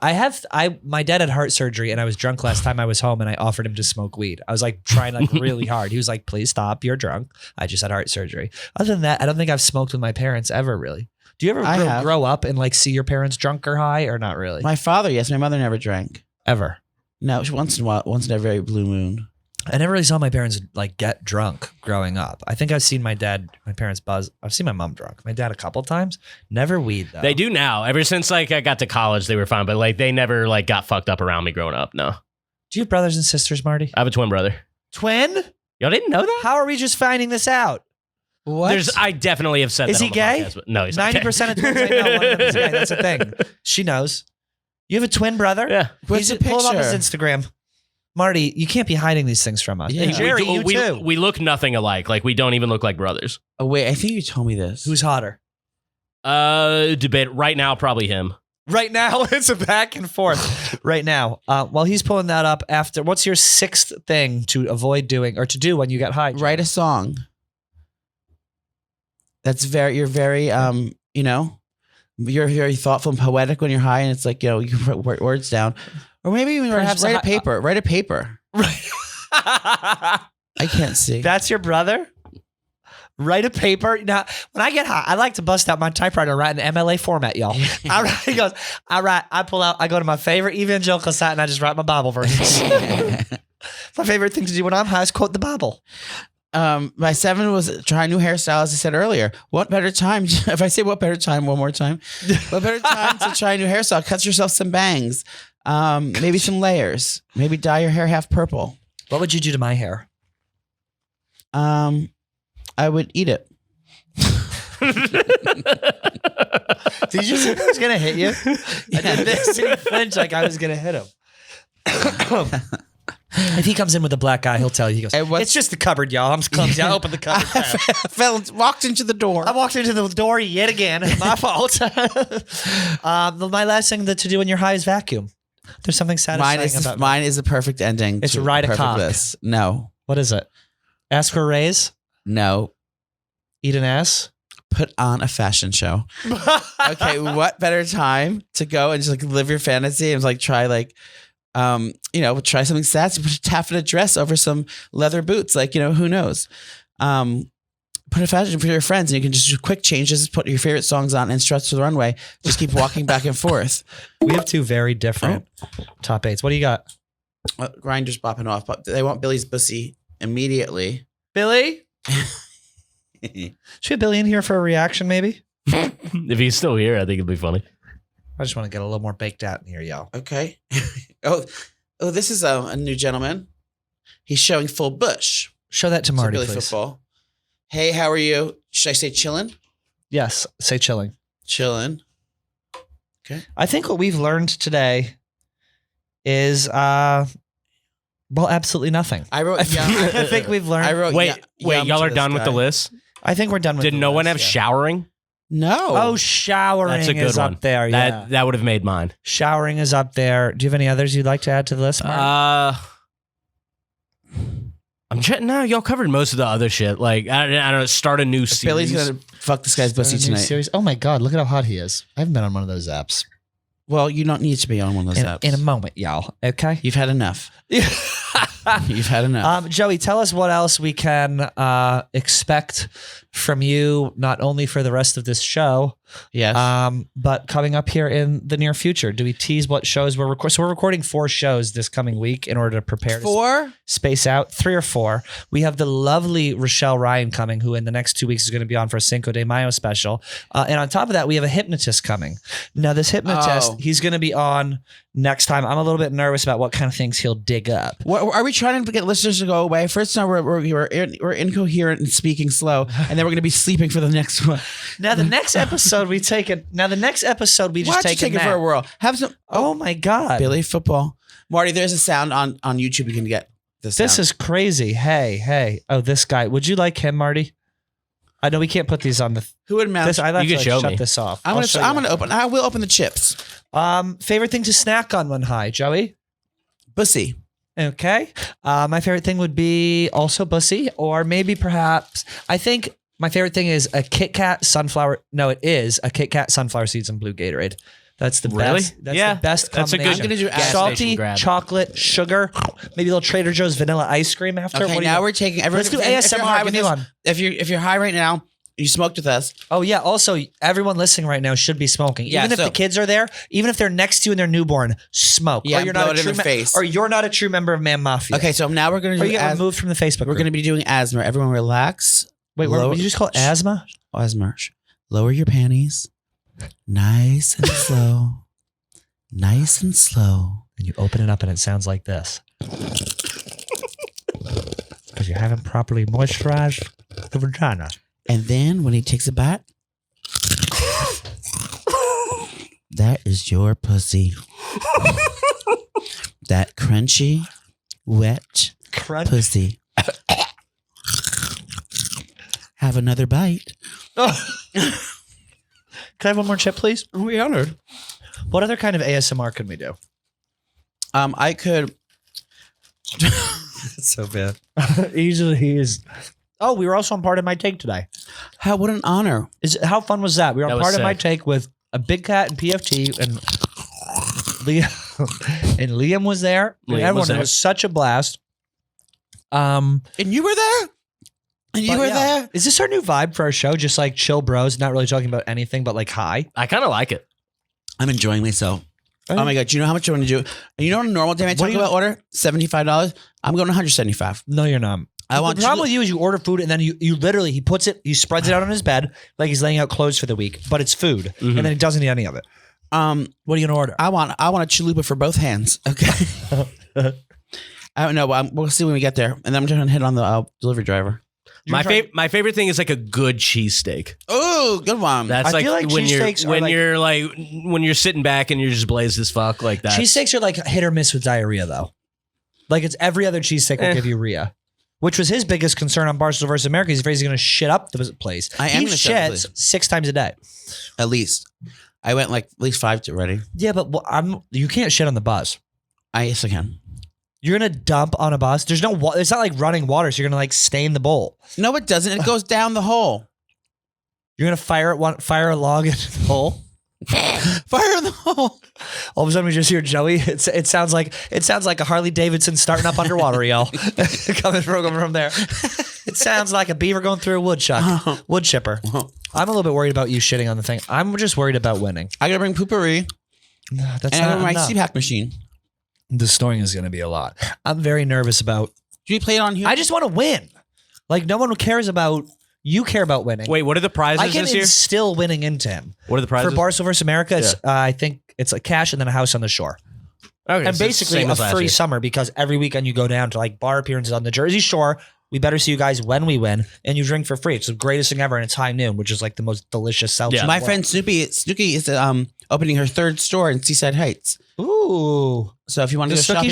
My dad had heart surgery and I was drunk last time I was home and I offered him to smoke weed. I was like trying like really hard. He was like, "Please stop. You're drunk. I just had heart surgery." Other than that, I don't think I've smoked with my parents ever really. Do you ever grow up and like see your parents drunk or high, or not really? My father, yes. My mother never drank. Ever? No, once in a while, once in a very blue moon. I never really saw my parents like get drunk growing up. I think I've seen my parents buzz. I've seen my mom drunk. My dad a couple of times. Never weed though. They do now. Ever since like I got to college, they were fine, but like they never like got fucked up around me growing up. No. Do you have brothers and sisters, Marty? I have a twin brother. Twin? Y'all didn't know that? How are we just finding this out? What? I definitely have said Is that he gay? podcast, but no, he's not 90% of twins I know, one of them is gay. That's a thing. She knows. You have a twin brother? Yeah. What's the pull up picture? his Instagram. Marty, you can't be hiding these things from us. Yeah. And Jerry, you too. We look nothing alike. Like we don't even look like brothers. Oh wait, I think you told me this. Who's hotter? Debate right now, probably him. Right now, it's a back and forth. Right now, while he's pulling that up, after what's your 6th thing to avoid doing or to do when you get high? Write a song. You're very you're very thoughtful and poetic when you're high, and it's like, you can put words down, or maybe even Perhaps write a paper. Write a paper. Right. I can't see. That's your brother? Write a paper. Now, when I get high, I like to bust out my typewriter and write in MLA format, y'all. He goes, I pull out, I go to my favorite evangelical site and I just write my Bible verses. My favorite thing to do when I'm high is quote the Bible. My 7 was try a new hairstyle, as I said earlier. What better time? If I say what better time one more time, what better time to try a new hairstyle? Cut yourself some bangs, maybe some layers, maybe dye your hair half purple. What would you do to my hair? I would eat it. Did you think I was going to hit you? Yeah. I did this and he flinched like I was going to hit him. If he comes in with a black eye, he'll tell you. He goes, "It's just the cupboard, y'all. I'm clumsy. I opened the cupboard." Walked into the door. I walked into the door yet again. It's my fault. My last thing to do when you're high is vacuum. There's something satisfying about mine is a perfect ending. It's ride a cock. Bliss. No. What is it? Ask for a raise? No. Eat an ass? put on a fashion show. Okay, what better time to go and just like live your fantasy and like try like, try something sassy, put a taffeta dress over some leather boots. Like, who knows? Put a fashion for your friends and you can just do quick changes, put your favorite songs on and strut to the runway. Just keep walking back and forth. We have two very different top 8s. What do you got? Grinder's bopping off, but they want Billy's pussy immediately. Billy? Should we have Billy in here for a reaction, maybe? If he's still here, I think it'd be funny. I just want to get a little more baked out in here, y'all. Okay. oh, this is a new gentleman. He's showing full bush. Show that to Marty, Billy please. Football. Hey, how are you? Should I say chillin'? Yes, say chilling. Chillin'. Okay. I think what we've learned today is, absolutely nothing. I wrote, yeah. I think we've learned. I wrote, Wait, yum y'all to are this done with the guy. list? I think we're done with Did the no one list, have yeah. showering? No. Oh, showering That's a good is one. up there. Yeah. That would have made mine. Showering is up there. Do you have any others you'd like to add to the list, Mark? I'm checking now. Y'all covered most of the other shit. Like, I don't know, start a new series. Billy's going to fuck this guy's pussy tonight. Series? Oh my God, look at how hot he is. I haven't been on one of those apps. Well, you don't need to be on one of those apps. In a moment, y'all. Okay? You've had enough. You've had enough. Joey, tell us what else we can expect from you, not only for the rest of this show, Yes. but coming up here in the near future. Do we tease what shows we're recording? So we're recording 4 shows this coming week in order to prepare to 4? space out 3 or 4. We have the lovely Rochelle Ryan coming, who in the next 2 weeks is going to be on for a Cinco de Mayo special. And on top of that, we have a hypnotist coming. Now, this hypnotist, he's going to be on next time. I'm a little bit nervous about what kind of things he'll dig up. Are we trying to get listeners to go away? First, now we're incoherent and speaking slow, and then we're going to be sleeping for the next one. Now, the next episode we take it. Now, the next episode we Why just don't you take it for a whirl? Have some. Oh my God, Billy Football, Marty. There's a sound on YouTube you can get. This is crazy. Hey. Oh, this guy. Would you like him, Marty? I know we can't put these on the. Who would mount? This, I have You to can show shut me. this off. I'm gonna open. I will open the chips. Favorite thing to snack on when high, Joey? Bussy. Okay. My favorite thing would be also bussy, or maybe perhaps I think my favorite thing is a Kit Kat sunflower. No, it is a Kit Kat sunflower seeds and blue Gatorade. That's the Really? best. That's Yeah, the best that's a good- combination. I'm gonna do gas salty station grab. chocolate, sugar, maybe a little Trader Joe's vanilla ice cream after. Okay, What do you now want? we're taking. Everyone, Let's do if you're ASMR. high Give with me us- one. If you're high right now, you smoked with us. Oh yeah. Also, everyone listening right now should be smoking. Yeah, Even if so- the kids are there, even if they're next to you and they're newborn, smoke. Yeah, or you're blow not it a in true their face. or you're not a true member of Man Mafia. Okay, so now we're gonna Or do. you get removed from the Facebook. We're group. gonna be doing asthma. Everyone relax. Wait. What did you just call it? Asthma? Asthma. Lower your panties. Nice and slow. Nice and slow. And you open it up and it sounds like this. Because you haven't properly moisturized the vagina. And then when he takes a bite, that is your pussy. That crunchy, wet pussy. Have another bite. Can I have one more chip, please? We honored. What other kind of ASMR can we do? I could. It's so bad. Easily he is. Oh, we were also on Part of My Take today. What an honor. How fun was that? We were That on was Part of My sick. Take with a Big Cat and PFT and Liam. And Liam was there. And Liam everyone, was there. it was such a blast. And you were there? And you But were yeah. there? Is this our new vibe for our show? Just like chill bros, not really talking about anything but like high. I kind of like it. I'm enjoying myself. Oh my God. Do you know how much I want to do? And you know on a normal day I talk about order? $75. I'm going $175. No, you're not. I want the problem with you is you order food and then you literally, he spreads it out on his bed like he's laying out clothes for the week, but it's food. And then he doesn't eat any of it. What are you going to order? I want a chalupa for both hands. Okay. I don't know, but we'll see when we get there. And then I'm trying to hit on the delivery driver. My favorite thing is like a good cheesesteak. Oh, good one. That's I like, feel like when cheesesteaks you're are when you're sitting back and you're just blazed as fuck like that. Cheesesteaks are like hit or miss with diarrhea, though. Like it's every other cheesesteak will give you rhea, which was his biggest concern on Barstool vs. America. He's afraid he's going to shit up the place. I am He gonna shit up the shits place. 6 times a day. At least. I went like at least 5 already. Yeah, but you can't shit on the bus. Yes, I can. You're going to dump on a bus. There's no it's not like running water, so you're going to like stain the bowl. No, it doesn't. It goes down the hole. You're gonna fire a log into the hole. Fire in the hole. All of a sudden, we just hear Joey. It sounds like a Harley Davidson starting up underwater, y'all, coming from there. It sounds like a beaver going through a wood chipper. I'm a little bit worried about you shitting on the thing. I'm just worried about winning. I gotta bring poopery. No, that's and I not have my enough. CPAC machine. The snoring is going to be a lot. I'm very nervous about. Do you play it on here? I just want to win. Like no one cares about. You care about winning. Wait, what are the prizes I can this year? instill winning into him. What are the prizes? For Barstool vs. America, it's, I think it's like cash and then a house on the shore. Okay, And so basically same a as last free year. summer because every weekend you go down to like bar appearances on the Jersey Shore. We better see you guys when we win, and you drink for free. It's the greatest thing ever, and it's high noon, which is like the most delicious seltzer. Yeah. in the My world. friend Snooki is opening her 3rd store in Seaside Heights. Ooh, So if you want to The go Snooki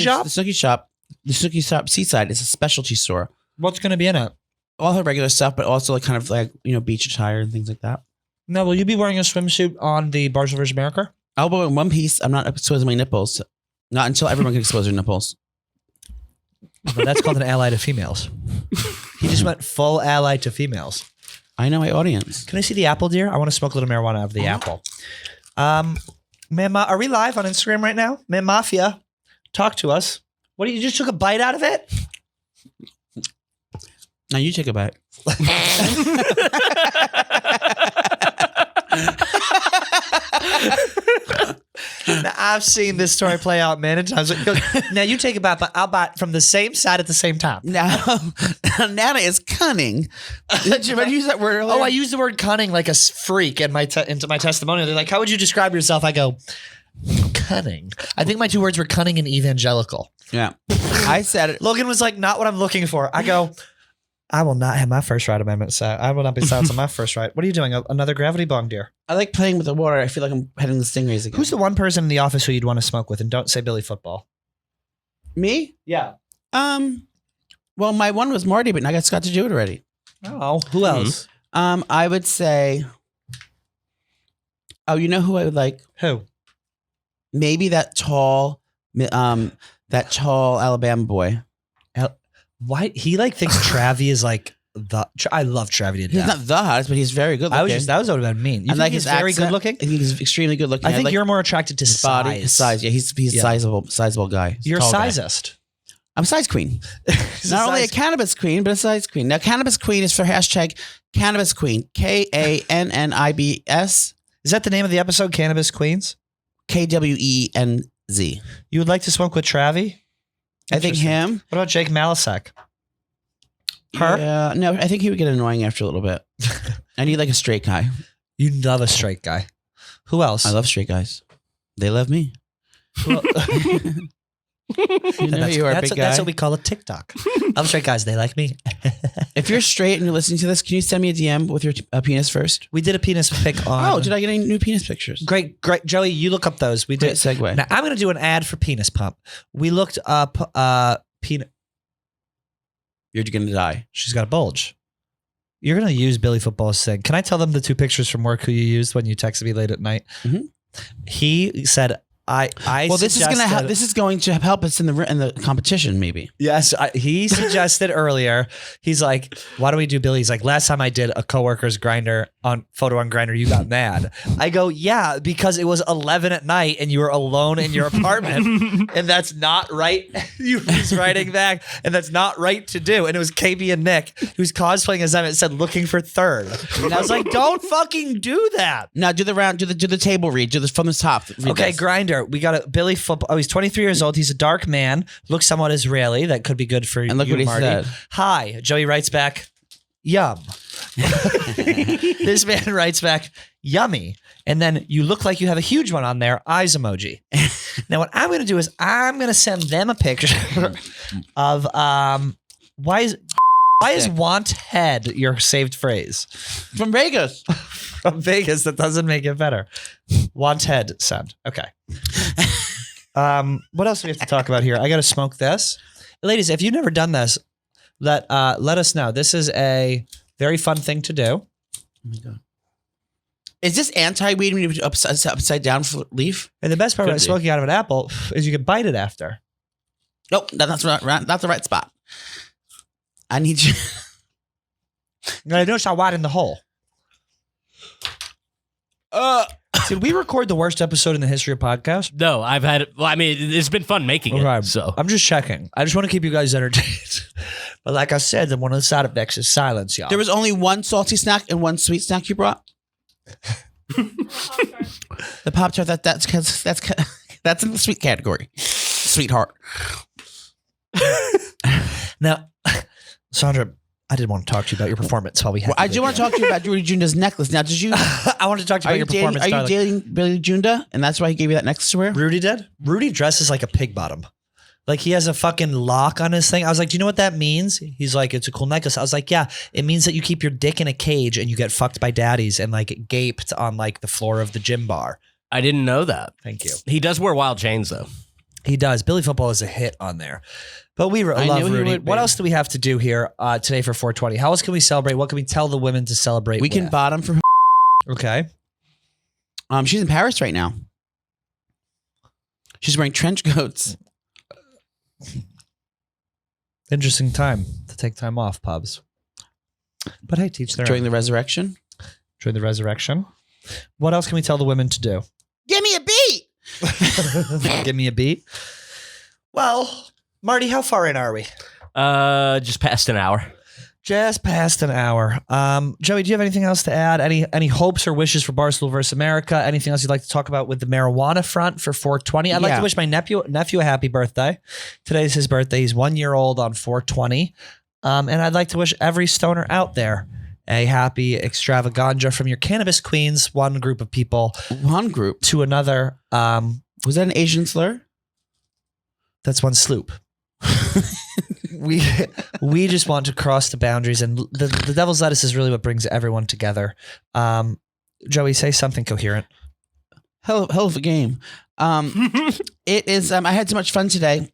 shop? the Snooki shop Seaside is a specialty store. what's going to be in it? All her regular stuff, but also like kind of like beach attire and things like that. No, will you be wearing a swimsuit on the Barstool vs. America? I'll wear one piece. I'm not exposing my nipples. Not until everyone can expose their nipples. But that's called an ally to females. He just went full ally to females. I know my audience. Can I see the apple, dear? I want to smoke a little marijuana out of the apple. Man, are we live on Instagram right now? Man Mafia, talk to us. What, you just took a bite out of it? Now you take a bite. Now, I've seen this story play out many times. Now you take a bite, but I'll bite from the same side at the same time. Now, Nana is cunning. Did you use that word earlier? Oh, I use the word cunning like a freak in into my testimonial. They're like, how would you describe yourself? I go, cunning. I think my 2 words were cunning and evangelical. Yeah. I said it. Logan was like, not what I'm looking for. I go, I will not have my first right amendment set. I will not be silenced on my first right. What are you doing? Another gravity bong, dear? I like playing with the water. I feel like I'm heading the stingrays again. Who's the one person in the office who you'd want to smoke with? And don't say Billy Football. Me? Yeah. Well, my one was Marty, but I got Scott to do it already. Oh, who else? I would say. Oh, you know who I would like? Who? Maybe that tall Alabama boy. Why he like thinks Travi is like the? I love Travi to He's death. not the hottest, but he's very good looking. That was what I mean. You I think like he's his very accent. good looking? I think he's extremely good looking. I think like you're more attracted to his size. body, his size. Yeah, he's Yeah. sizable guy. He's a You're a tall guy. sizist. I'm a size queen. He's Not only a size- cannabis queen, but a size queen. Now, cannabis queen is for hashtag cannabis queen. KANNIBS Is that the name of the episode? Cannabis Queens. KWENZ. You would like to smoke with Travi? I think Interesting. him. What about Jake Malasek? Her? Yeah, no, I think he would get annoying after a little bit. I need like a straight guy. You love a straight guy. Who else? I love straight guys. They love me. Well, You know you are a big guy. That's what we call a TikTok. I'm straight guys. They like me. If you're straight and you're listening to this, can you send me a DM with your penis first? We did a penis pic on. Oh, did I get any new penis pictures? Great. Joey, you look up those. We Great did. segue. Now, I'm going to do an ad for Penis Pump. We looked up penis. You're going to die. She's got a bulge. You're going to use Billy Football's thing. Can I tell them the 2 pictures from work who you used when you texted me late at night? Mhm. He said, Well, this is going to help us in the competition, maybe. Yes, he suggested earlier. He's like, "Why do we do Billy?" He's like, "Last time I did a coworker's photo on Grindr, you got mad." I go, "Yeah, because it was 11 at night and you were alone in your apartment, and that's not right." He's writing back, and that's not right to do. And it was KB and Nick who's cosplaying as them. It said looking for third, and I was like, "Don't fucking do that." Now do the round. Do the table read. Do this from the top. Read Okay, this. Grindr. We got a Billy Football. Oh, he's 23 years old. He's a dark man. Looks somewhat Israeli. That could be good for And look you, what he Marty. said. Hi. Joey writes back, yum. This man writes back, yummy. And then you look like you have a huge one on there, eyes emoji. Now, what I'm going to do is I'm going to send them a picture of why is want head your saved phrase? From Vegas. From Vegas, that doesn't make it better. Want head send. Okay. What else do we have to talk about here? I got to smoke this. Ladies, if you've never done this, let us know. This is a very fun thing to do. Oh my God. Is this anti-weed when you put upside down leaf? And the best part Could about be. smoking out of an apple is you can bite it after. Nope, that's not the right spot. I need you. And I noticed how wide in the hole. Did we record the worst episode in the history of podcasts? No, I've had. Well, I mean, it's been fun making it. Okay. So I'm just checking. I just want to keep you guys entertained. But like I said, then one of the side effects is silence, y'all. There was only one salty snack and one sweet snack you brought. The Pop-Tart. That's in the sweet category. Sweetheart. Now, Sandra, I did want to talk to you about your performance while we had. I do want to talk to you about Rudy Junda's necklace. Now, did you? I want to talk to you about your performance. Are you dating Billy Junda, and that's why he gave you that necklace to wear? Rudy did. Rudy dresses like a pig bottom. Like he has a fucking lock on his thing. I was like, do you know what that means? He's like, it's a cool necklace. I was like, yeah, it means that you keep your dick in a cage and you get fucked by daddies and like gaped on like the floor of the gym bar. I didn't know that. Thank you. He does wear wild chains though. He does. Billy Football is a hit on there. But we love Rudy. What else do we have to do here today for 420? How else can we celebrate? What can we tell the women to celebrate? We can bottom for. Okay. She's in Paris right now. She's wearing trench coats. Interesting time to take time off, pubs. But hey, teach their During own. the resurrection. During the resurrection. What else can we tell the women to do? Give me a beat. Give me a beat. Well, Marty, how far in are we? Just past an hour. Just past an hour. Joey, do you have anything else to add? Any hopes or wishes for Barcelona versus America? Anything else you'd like to talk about with the marijuana front for 420? I'd like to wish my nephew a happy birthday. Today's his birthday. He's 1 year old on 420. And I'd like to wish every stoner out there a happy extravaganza from your cannabis queens, one group of people. One group. To another. Was that an Asian slur? That's one sloop. we just want to cross the boundaries, and the devil's lettuce is really what brings everyone together. Joey, say something coherent. Hell of a game. It is. I had so much fun today.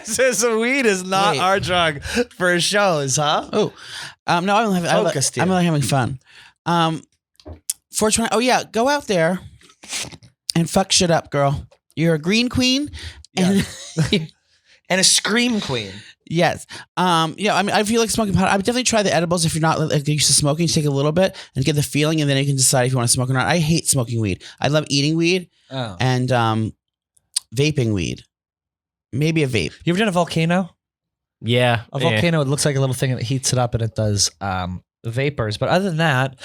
So weed is not our drug for shows, huh? No, I'm really having fun. 420. Oh yeah, go out there and fuck shit up, girl. You're a green queen, and and a scream queen. Yes. I mean, I feel like smoking pot. I would definitely try the edibles if you're not like used to smoking. Take a little bit and get the feeling, and then you can decide if you want to smoke or not. I hate smoking weed. I love eating weed and vaping weed. Maybe a vape. You ever done a volcano? Yeah. A volcano, it looks like a little thing that heats it up and it does vapors. But other than that,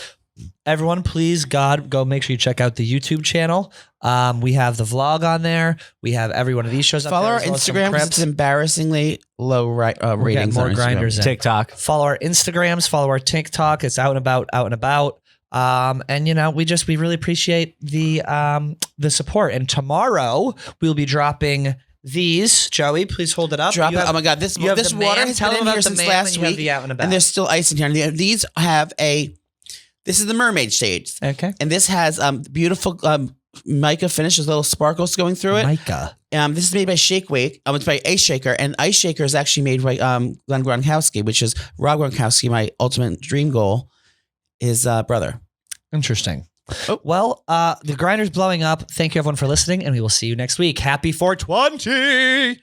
everyone, please, God, go make sure you check out the YouTube channel. We have the vlog on there. We have every one of these shows. Follow up there, our Instagram because it's embarrassingly low ratings. More grinders in. TikTok. Follow our Instagrams. Follow our TikTok. It's out and about. And we really appreciate the support. And tomorrow we'll be dropping these. Joey, please hold it up. Oh my God, this water has been in here since last week, and there's still ice in here. And these have this is the Mermaid Shades. Okay. And this has beautiful mica finish. There's little sparkles going through it. Mica. This is made by Shake Weight. It's by Ice Shaker. And Ice Shaker is actually made by Glenn Gronkowski, which is Rob Gronkowski, my ultimate dream goal, his brother. Interesting. Oh. Well, the grinder's blowing up. Thank you everyone for listening, and we will see you next week. Happy 420.